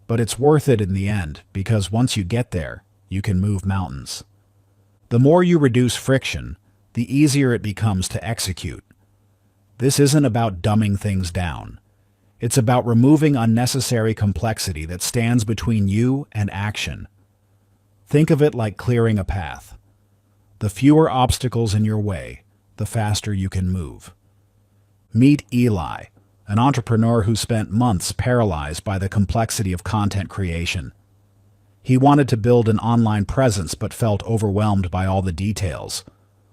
But it's worth it in the end, because once you get there, you can move mountains. The more you reduce friction, the easier it becomes to execute. This isn't about dumbing things down. It's about removing unnecessary complexity that stands between you and action. Think of it like clearing a path. The fewer obstacles in your way, the faster you can move. Meet Eli, an entrepreneur who spent months paralyzed by the complexity of content creation. He wanted to build an online presence but felt overwhelmed by all the details: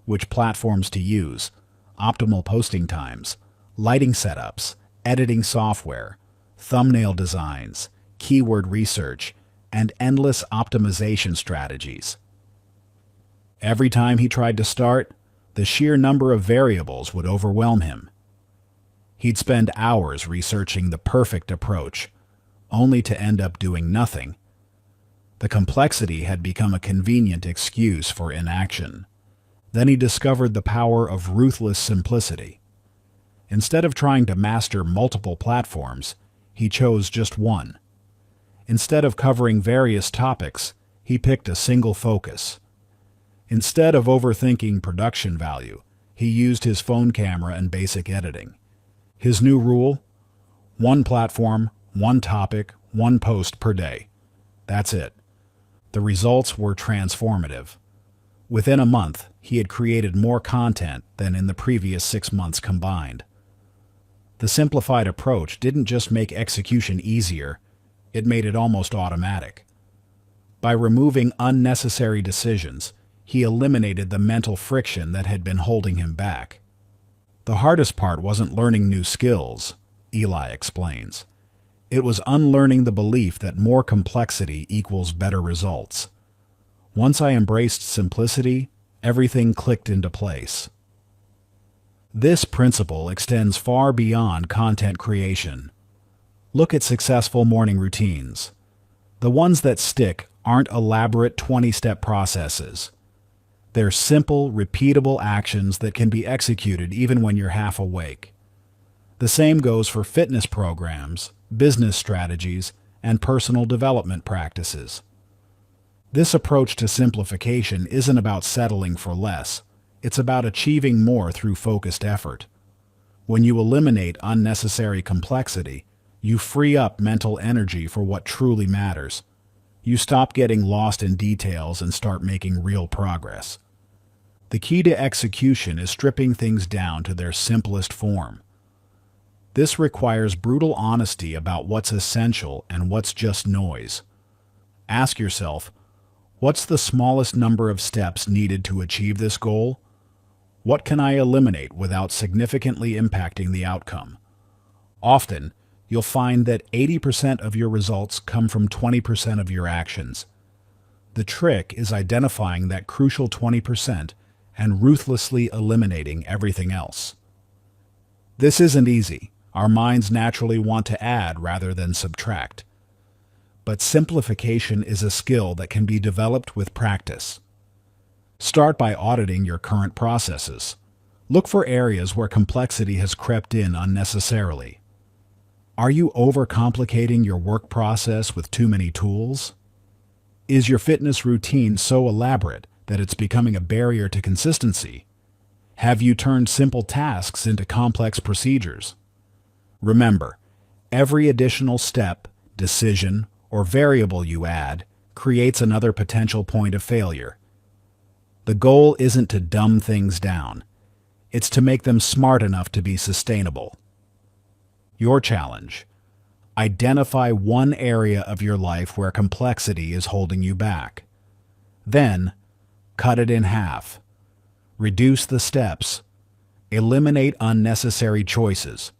which platforms to use, optimal posting times, lighting setups, editing software, thumbnail designs, keyword research, and endless optimization strategies. Every time he tried to start, the sheer number of variables would overwhelm him. He'd spend hours researching the perfect approach, only to end up doing nothing. The complexity had become a convenient excuse for inaction. Then he discovered the power of ruthless simplicity. Instead of trying to master multiple platforms, he chose just one. Instead of covering various topics, he picked a single focus. Instead of overthinking production value, he used his phone camera and basic editing. His new rule? One platform, one topic, one post per day. That's it. The results were transformative. Within a month, he had created more content than in the previous 6 months combined. The simplified approach didn't just make execution easier, it made it almost automatic. By removing unnecessary decisions, he eliminated the mental friction that had been holding him back. The hardest part wasn't learning new skills, Eli explains. It was unlearning the belief that more complexity equals better results. Once I embraced simplicity, everything clicked into place. This principle extends far beyond content creation. Look at successful morning routines. The ones that stick aren't elaborate 20-step processes. They're simple, repeatable actions that can be executed even when you're half awake. The same goes for fitness programs, business strategies, and personal development practices. This approach to simplification isn't about settling for less. It's about achieving more through focused effort. When you eliminate unnecessary complexity, you free up mental energy for what truly matters. You stop getting lost in details and start making real progress. The key to execution is stripping things down to their simplest form. This requires brutal honesty about what's essential and what's just noise. Ask yourself, what's the smallest number of steps needed to achieve this goal? What can I eliminate without significantly impacting the outcome? Often, you'll find that 80% of your results come from 20% of your actions. The trick is identifying that crucial 20% and ruthlessly eliminating everything else. This isn't easy. Our minds naturally want to add rather than subtract. But simplification is a skill that can be developed with practice. Start by auditing your current processes. Look for areas where complexity has crept in unnecessarily. Are you overcomplicating your work process with too many tools? Is your fitness routine so elaborate that it's becoming a barrier to consistency? Have you turned simple tasks into complex procedures? Remember, every additional step, decision, or variable you add creates another potential point of failure. The goal isn't to dumb things down. It's to make them smart enough to be sustainable. Your challenge: identify one area of your life where complexity is holding you back. Then, cut it in half. Reduce the steps. Eliminate unnecessary choices.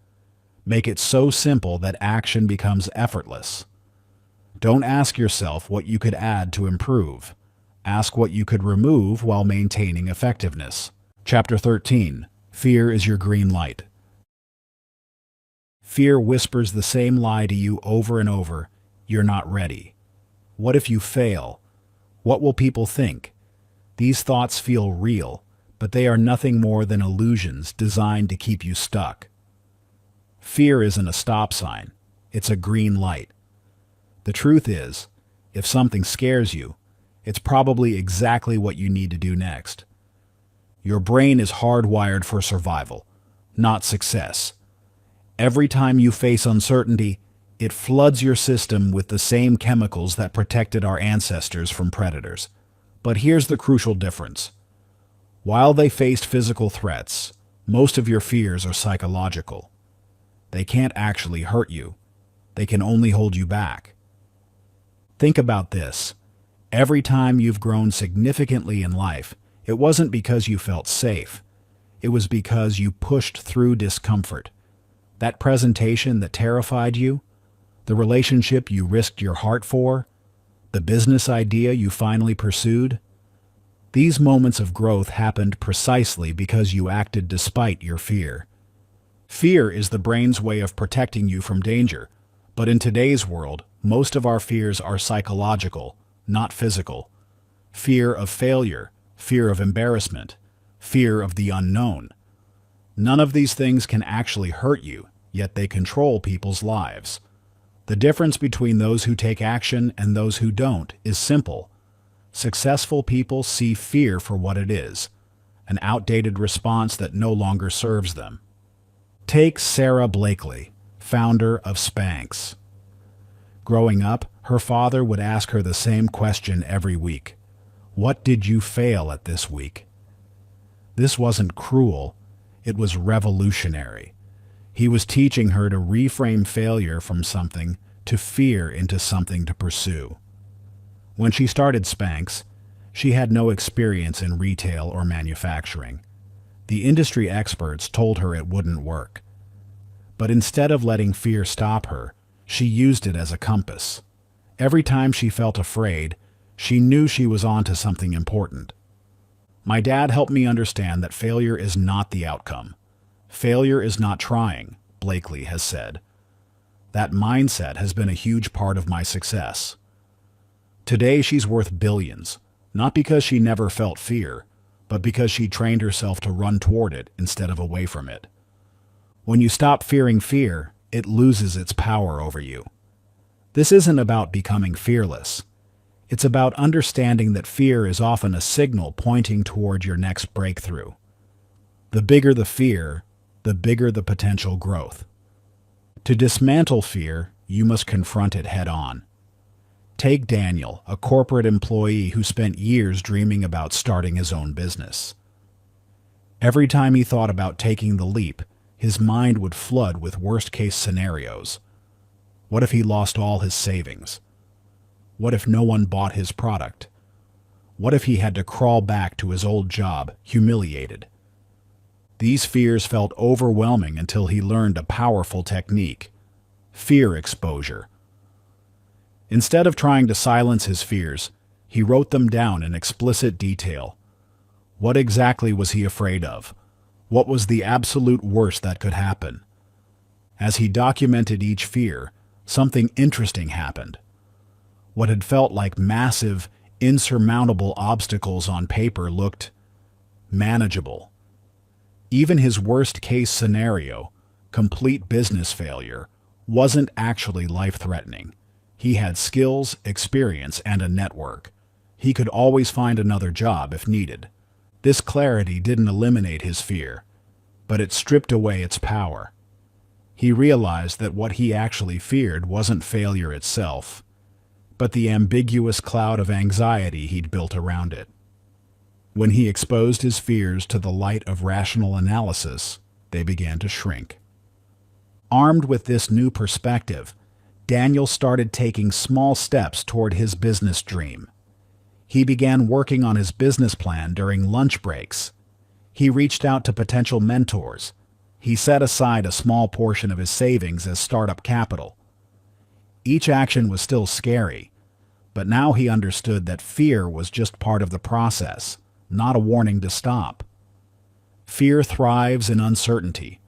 Make it so simple that action becomes effortless. Don't ask yourself what you could add to improve. Ask what you could remove while maintaining effectiveness. Chapter 13. Fear is your green light. Fear whispers the same lie to you over and over. You're not ready. What if you fail? What will people think? These thoughts feel real, but they are nothing more than illusions designed to keep you stuck. Fear isn't a stop sign. It's a green light. The truth is, if something scares you, it's probably exactly what you need to do next. Your brain is hardwired for survival, not success. Every time you face uncertainty, it floods your system with the same chemicals that protected our ancestors from predators. But here's the crucial difference. While they faced physical threats, most of your fears are psychological. They can't actually hurt you. They can only hold you back. Think about this. Every time you've grown significantly in life, it wasn't because you felt safe. It was because you pushed through discomfort. That presentation that terrified you, the relationship you risked your heart for, the business idea you finally pursued. These moments of growth happened precisely because you acted despite your fear. Fear is the brain's way of protecting you from danger, but in today's world, most of our fears are psychological, not physical. Fear of failure, fear of embarrassment, fear of the unknown. None of these things can actually hurt you, yet they control people's lives. The difference between those who take action and those who don't is simple. Successful people see fear for what it is, an outdated response that no longer serves them. Take Sarah Blakely, founder of Spanx. Growing up, her father would ask her the same question every week. What did you fail at this week? This wasn't cruel, it was revolutionary. He was teaching her to reframe failure from something to fear into something to pursue. When she started Spanx, she had no experience in retail or manufacturing. The industry experts told her it wouldn't work. But instead of letting fear stop her, she used it as a compass. Every time she felt afraid, she knew she was onto something important. My dad helped me understand that failure is not the outcome. Failure is not trying, Blakely has said. That mindset has been a huge part of my success. Today she's worth billions, not because she never felt fear, but because she trained herself to run toward it instead of away from it. When you stop fearing fear, it loses its power over you. This isn't about becoming fearless. It's about understanding that fear is often a signal pointing toward your next breakthrough. The bigger the fear, the bigger the potential growth. To dismantle fear, you must confront it head-on. Take Daniel, a corporate employee who spent years dreaming about starting his own business. Every time he thought about taking the leap, his mind would flood with worst-case scenarios. What if he lost all his savings? What if no one bought his product? What if he had to crawl back to his old job, humiliated? These fears felt overwhelming until he learned a powerful technique: fear exposure. Instead of trying to silence his fears, he wrote them down in explicit detail. What exactly was he afraid of? What was the absolute worst that could happen? As he documented each fear, something interesting happened. What had felt like massive, insurmountable obstacles on paper looked manageable. Even his worst-case scenario, complete business failure, wasn't actually life-threatening. He had skills, experience, and a network. He could always find another job if needed. This clarity didn't eliminate his fear, but it stripped away its power. He realized that what he actually feared wasn't failure itself, but the ambiguous cloud of anxiety he'd built around it. When he exposed his fears to the light of rational analysis, they began to shrink. Armed with this new perspective, Daniel started taking small steps toward his business dream. He began working on his business plan during lunch breaks. He reached out to potential mentors. He set aside a small portion of his savings as startup capital. Each action was still scary, but now he understood that fear was just part of the process, not a warning to stop. Fear thrives in uncertainty,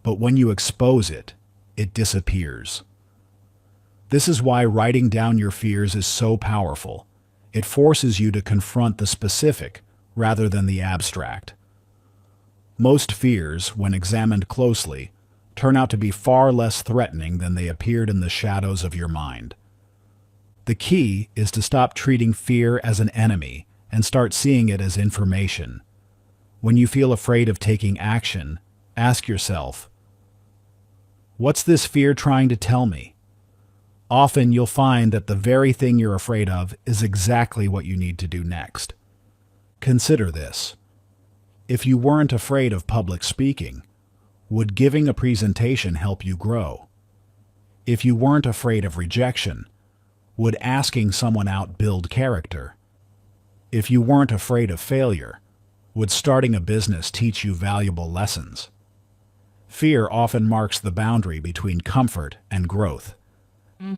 but when you expose it, it disappears. This is why writing down your fears is so powerful. It forces you to confront the specific rather than the abstract. Most fears, when examined closely, turn out to be far less threatening than they appeared in the shadows of your mind. The key is to stop treating fear as an enemy and start seeing it as information. When you feel afraid of taking action, ask yourself, what's this fear trying to tell me? Often you'll find that the very thing you're afraid of is exactly what you need to do next. Consider this. If you weren't afraid of public speaking, would giving a presentation help you grow? If you weren't afraid of rejection, would asking someone out build character? If you weren't afraid of failure, would starting a business teach you valuable lessons? Fear often marks the boundary between comfort and growth.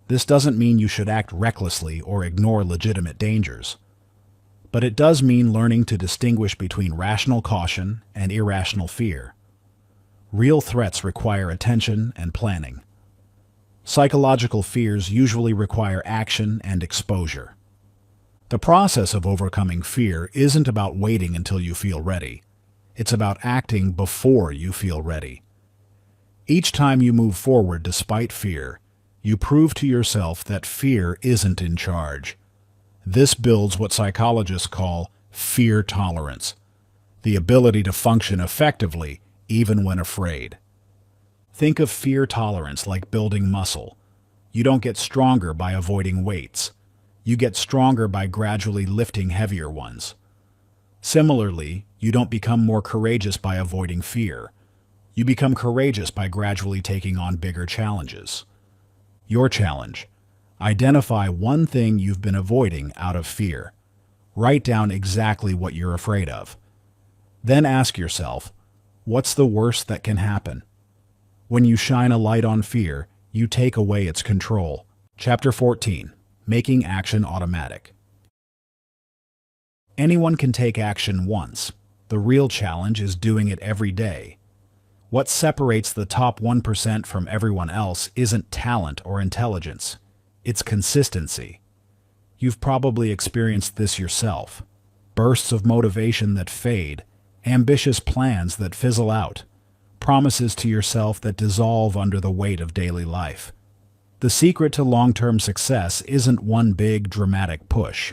This doesn't mean you should act recklessly or ignore legitimate dangers, but it does mean learning to distinguish between rational caution and irrational fear. Real threats require attention and planning. Psychological fears usually require action and exposure. The process of overcoming fear isn't about waiting until you feel ready. It's about acting before you feel ready. Each time you move forward despite fear, you prove to yourself that fear isn't in charge. This builds what psychologists call fear tolerance, the ability to function effectively even when afraid. Think of fear tolerance like building muscle. You don't get stronger by avoiding weights. You get stronger by gradually lifting heavier ones. Similarly, you don't become more courageous by avoiding fear. You become courageous by gradually taking on bigger challenges. Your challenge: identify one thing you've been avoiding out of fear. Write down exactly what you're afraid of. Then ask yourself, what's the worst that can happen? When you shine a light on fear, you take away its control. Chapter 14. Making Action Automatic. Anyone can take action once. The real challenge is doing it every day. What separates the top 1% from everyone else isn't talent or intelligence. It's consistency. You've probably experienced this yourself. Bursts of motivation that fade, ambitious plans that fizzle out, promises to yourself that dissolve under the weight of daily life. The secret to long-term success isn't one big, dramatic push.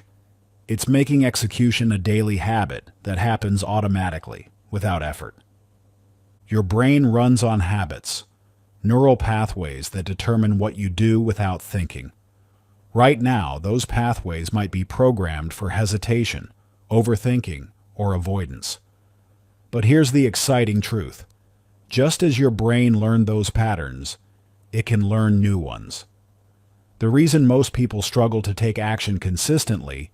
It's making execution a daily habit that happens automatically, without effort. Your brain runs on habits, neural pathways that determine what you do without thinking. Right now, those pathways might be programmed for hesitation, overthinking, or avoidance. But here's the exciting truth. Just as your brain learned those patterns, it can learn new ones. The reason most people struggle to take action consistently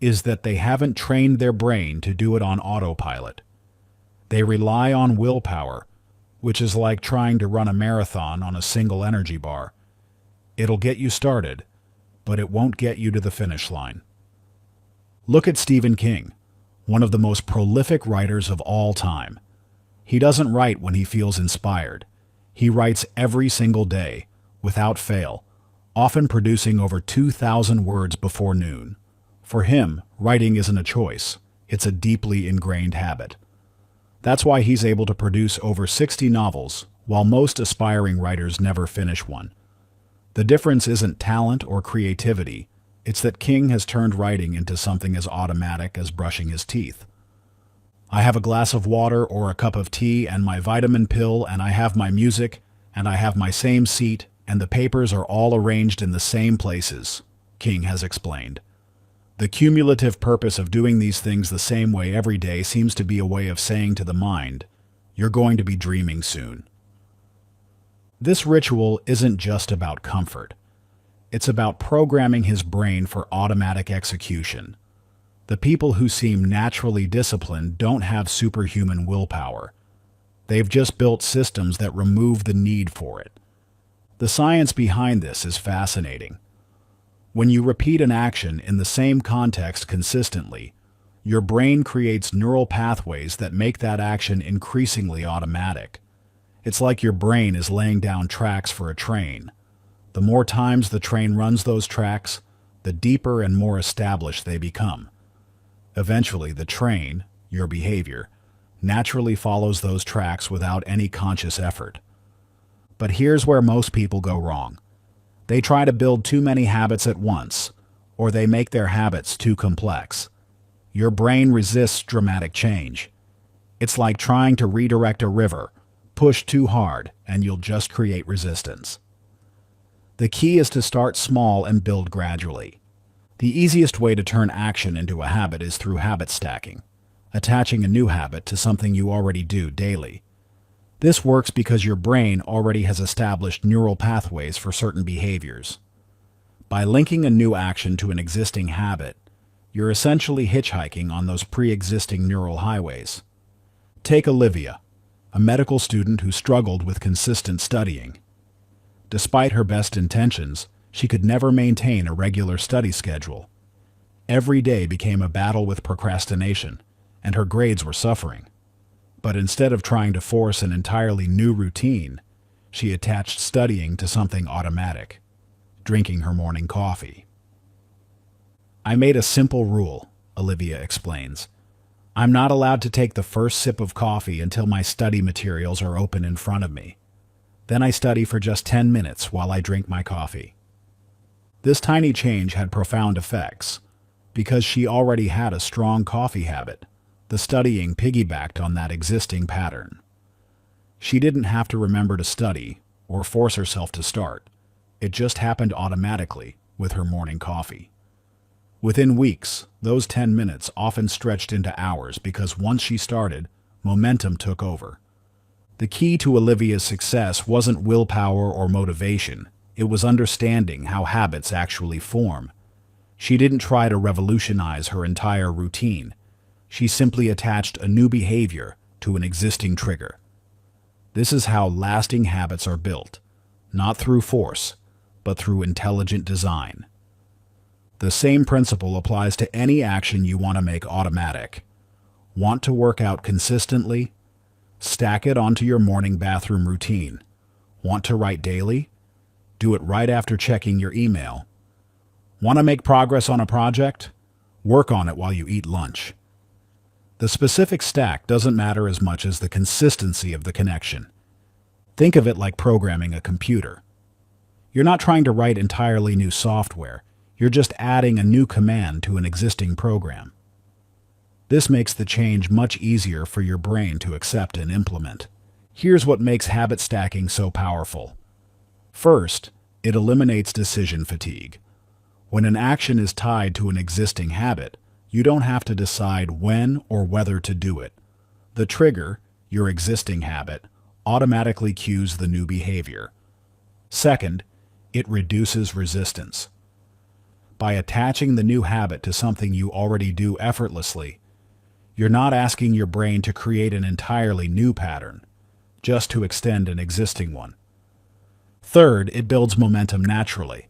is that they haven't trained their brain to do it on autopilot. They rely on willpower, which is like trying to run a marathon on a single energy bar. It'll get you started, but it won't get you to the finish line. Look at Stephen King, one of the most prolific writers of all time. He doesn't write when he feels inspired. He writes every single day, without fail, often producing over 2,000 words before noon. For him, writing isn't a choice. It's a deeply ingrained habit. That's why he's able to produce over 60 novels, while most aspiring writers never finish one. The difference isn't talent or creativity. It's that King has turned writing into something as automatic as brushing his teeth. I have a glass of water or a cup of tea and my vitamin pill, and I have my music, and I have my same seat, and the papers are all arranged in the same places, King has explained. The cumulative purpose of doing these things the same way every day seems to be a way of saying to the mind, you're going to be dreaming soon. This ritual isn't just about comfort. It's about programming his brain for automatic execution. The people who seem naturally disciplined don't have superhuman willpower. They've just built systems that remove the need for it. The science behind this is fascinating. When you repeat an action in the same context consistently, your brain creates neural pathways that make that action increasingly automatic. It's like your brain is laying down tracks for a train. The more times the train runs those tracks, the deeper and more established they become. Eventually, the train, your behavior, naturally follows those tracks without any conscious effort. But here's where most people go wrong. They try to build too many habits at once, or they make their habits too complex. Your brain resists dramatic change. It's like trying to redirect a river. Push too hard, and you'll just create resistance. The key is to start small and build gradually. The easiest way to turn action into a habit is through habit stacking, attaching a new habit to something you already do daily. This works because your brain already has established neural pathways for certain behaviors. By linking a new action to an existing habit, you're essentially hitchhiking on those pre-existing neural highways. Take Olivia, a medical student who struggled with consistent studying. Despite her best intentions, she could never maintain a regular study schedule. Every day became a battle with procrastination, and her grades were suffering. But instead of trying to force an entirely new routine, she attached studying to something automatic, drinking her morning coffee. I made a simple rule, Olivia explains. I'm not allowed to take the first sip of coffee until my study materials are open in front of me. Then I study for just 10 minutes while I drink my coffee. This tiny change had profound effects. Because she already had a strong coffee habit, the studying piggybacked on that existing pattern. She didn't have to remember to study or force herself to start. It just happened automatically with her morning coffee. Within weeks, those 10 minutes often stretched into hours because once she started, momentum took over. The key to Olivia's success wasn't willpower or motivation. It was understanding how habits actually form. She didn't try to revolutionize her entire routine. She simply attached a new behavior to an existing trigger. This is how lasting habits are built, not through force, but through intelligent design. The same principle applies to any action you want to make automatic. Want to work out consistently? Stack it onto your morning bathroom routine. Want to write daily? Do it right after checking your email. Want to make progress on a project? Work on it while you eat lunch. The specific stack doesn't matter as much as the consistency of the connection. Think of it like programming a computer. You're not trying to write entirely new software. You're just adding a new command to an existing program. This makes the change much easier for your brain to accept and implement. Here's what makes habit stacking so powerful. First, it eliminates decision fatigue. When an action is tied to an existing habit, you don't have to decide when or whether to do it. The trigger, your existing habit, automatically cues the new behavior. Second, it reduces resistance. By attaching the new habit to something you already do effortlessly, you're not asking your brain to create an entirely new pattern, just to extend an existing one. Third, it builds momentum naturally.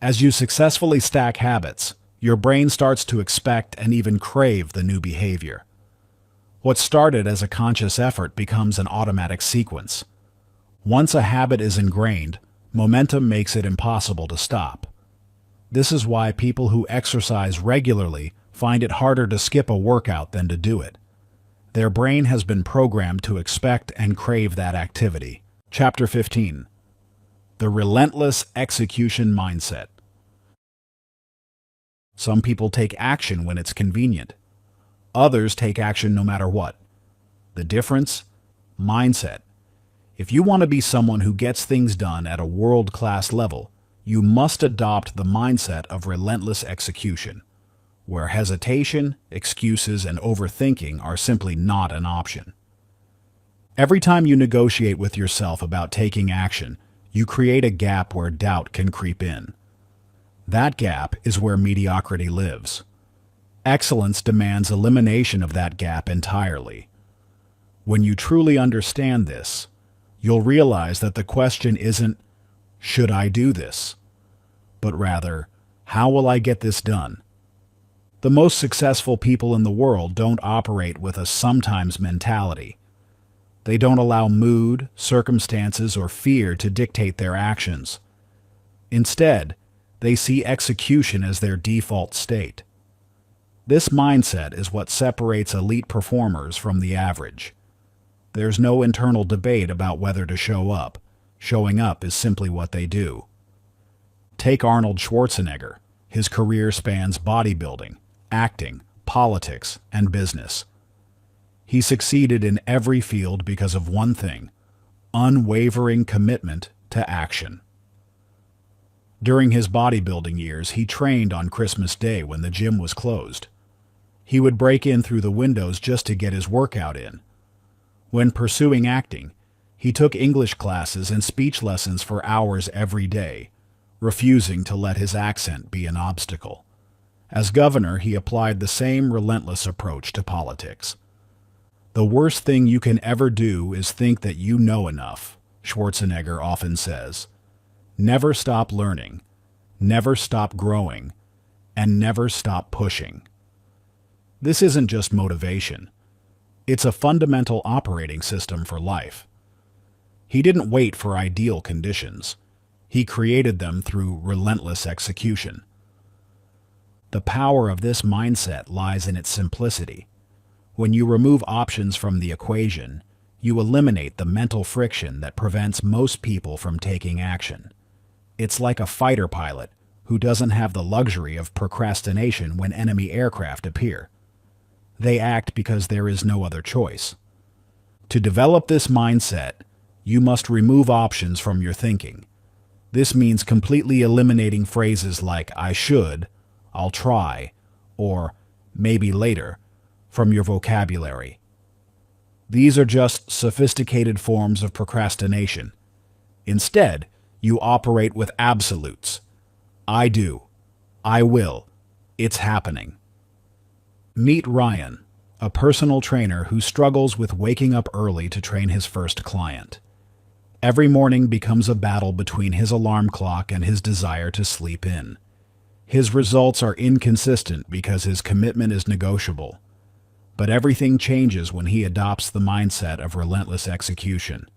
As you successfully stack habits, your brain starts to expect and even crave the new behavior. What started as a conscious effort becomes an automatic sequence. Once a habit is ingrained, momentum makes it impossible to stop. This is why people who exercise regularly find it harder to skip a workout than to do it. Their brain has been programmed to expect and crave that activity. Chapter 15. The Relentless Execution Mindset. Some people take action when it's convenient. Others take action no matter what. The difference? Mindset. If you want to be someone who gets things done at a world-class level, you must adopt the mindset of relentless execution, where hesitation, excuses, and overthinking are simply not an option. Every time you negotiate with yourself about taking action, you create a gap where doubt can creep in. That gap is where mediocrity lives. Excellence demands elimination of that gap entirely. When you truly understand this, you'll realize that the question isn't, "Should I do this?" but rather, "How will I get this done?" The most successful people in the world don't operate with a sometimes mentality. They don't allow mood, circumstances, or fear to dictate their actions. Instead, they see execution as their default state. This mindset is what separates elite performers from the average. There's no internal debate about whether to show up. Showing up is simply what they do. Take Arnold Schwarzenegger. His career spans bodybuilding, acting, politics, and business. He succeeded in every field because of one thing: unwavering commitment to action. During his bodybuilding years, he trained on Christmas Day when the gym was closed. He would break in through the windows just to get his workout in. When pursuing acting, he took English classes and speech lessons for hours every day, refusing to let his accent be an obstacle. As governor, he applied the same relentless approach to politics. "The worst thing you can ever do is think that you know enough," Schwarzenegger often says. "Never stop learning, never stop growing, and never stop pushing." This isn't just motivation. It's a fundamental operating system for life. He didn't wait for ideal conditions. He created them through relentless execution. The power of this mindset lies in its simplicity. When you remove options from the equation, you eliminate the mental friction that prevents most people from taking action. It's like a fighter pilot who doesn't have the luxury of procrastination when enemy aircraft appear. They act because there is no other choice. To develop this mindset, you must remove options from your thinking. This means completely eliminating phrases like "I should," "I'll try," or "maybe later" from your vocabulary. These are just sophisticated forms of procrastination. Instead, you operate with absolutes. "I do," "I will," "it's happening." Meet Ryan, a personal trainer who struggles with waking up early to train his first client. Every morning becomes a battle between his alarm clock and his desire to sleep in. His results are inconsistent because his commitment is negotiable. But everything changes when he adopts the mindset of relentless execution.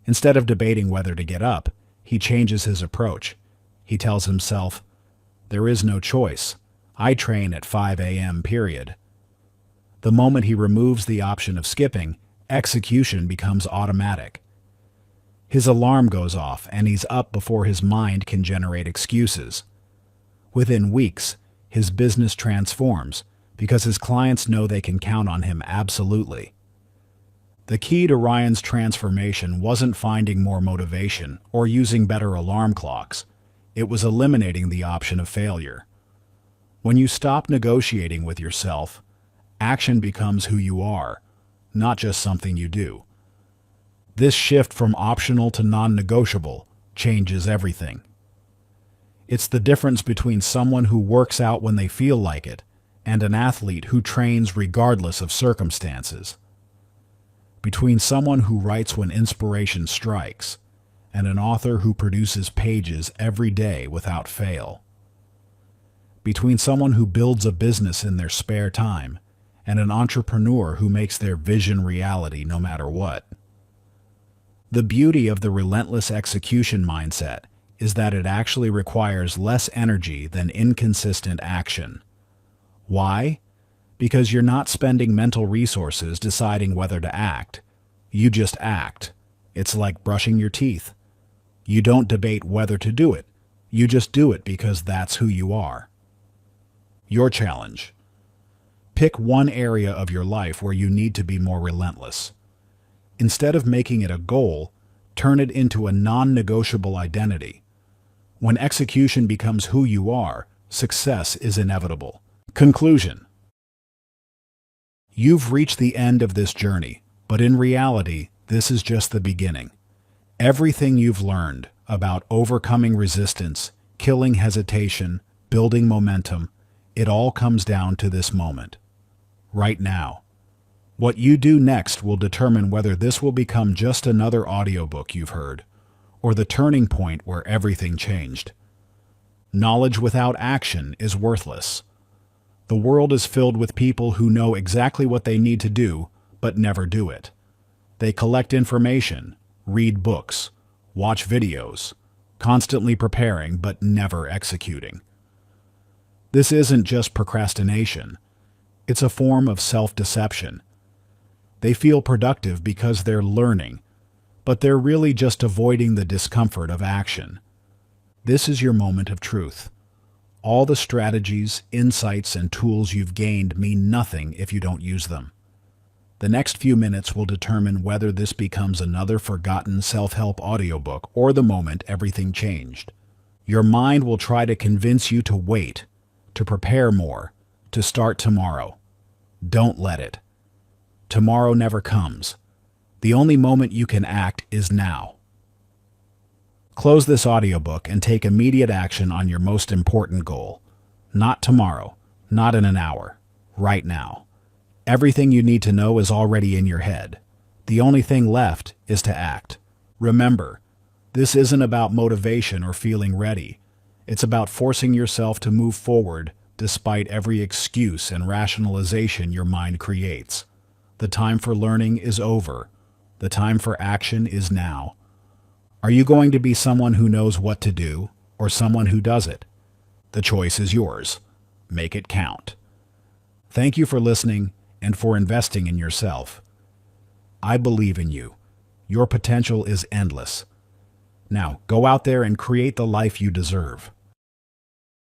Instead of debating whether to get up, he changes his approach. He tells himself, "There is no choice. I train at 5 a.m. period." The moment he removes the option of skipping, execution becomes automatic. His alarm goes off and he's up before his mind can generate excuses. Within weeks, his business transforms because his clients know they can count on him absolutely. The key to Ryan's transformation wasn't finding more motivation or using better alarm clocks. It was eliminating the option of failure. When you stop negotiating with yourself, action becomes who you are, not just something you do. This shift from optional to non-negotiable changes everything. It's the difference between someone who works out when they feel like it and an athlete who trains regardless of circumstances. Between someone who writes when inspiration strikes and an author who produces pages every day without fail. Between someone who builds a business in their spare time and an entrepreneur who makes their vision reality no matter what. The beauty of the relentless execution mindset is that it actually requires less energy than inconsistent action. Why? Because you're not spending mental resources deciding whether to act. You just act. It's like brushing your teeth. You don't debate whether to do it. You just do it because that's who you are. Your challenge. Pick one area of your life where you need to be more relentless. Instead of making it a goal, turn it into a non-negotiable identity. When execution becomes who you are, success is inevitable. Conclusion. You've reached the end of this journey, but in reality, this is just the beginning. Everything you've learned about overcoming resistance, killing hesitation, building momentum, it all comes down to this moment. Right now. What you do next will determine whether this will become just another audiobook you've heard, or the turning point where everything changed. Knowledge without action is worthless. The world is filled with people who know exactly what they need to do, but never do it. They collect information, read books, watch videos, constantly preparing but never executing. This isn't just procrastination. It's a form of self-deception. They feel productive because they're learning, but they're really just avoiding the discomfort of action. This is your moment of truth. All the strategies, insights, and tools you've gained mean nothing if you don't use them. The next few minutes will determine whether this becomes another forgotten self-help audiobook or the moment everything changed. Your mind will try to convince you to wait, to prepare more, to start tomorrow. Don't let it. Tomorrow never comes. The only moment you can act is now. Close this audiobook and take immediate action on your most important goal. Not tomorrow, not in an hour, right now. Everything you need to know is already in your head. The only thing left is to act. Remember, this isn't about motivation or feeling ready. It's about forcing yourself to move forward despite every excuse and rationalization your mind creates. The time for learning is over. The time for action is now. Are you going to be someone who knows what to do or someone who does it? The choice is yours. Make it count. Thank you for listening and for investing in yourself. I believe in you. Your potential is endless. Now, go out there and create the life you deserve.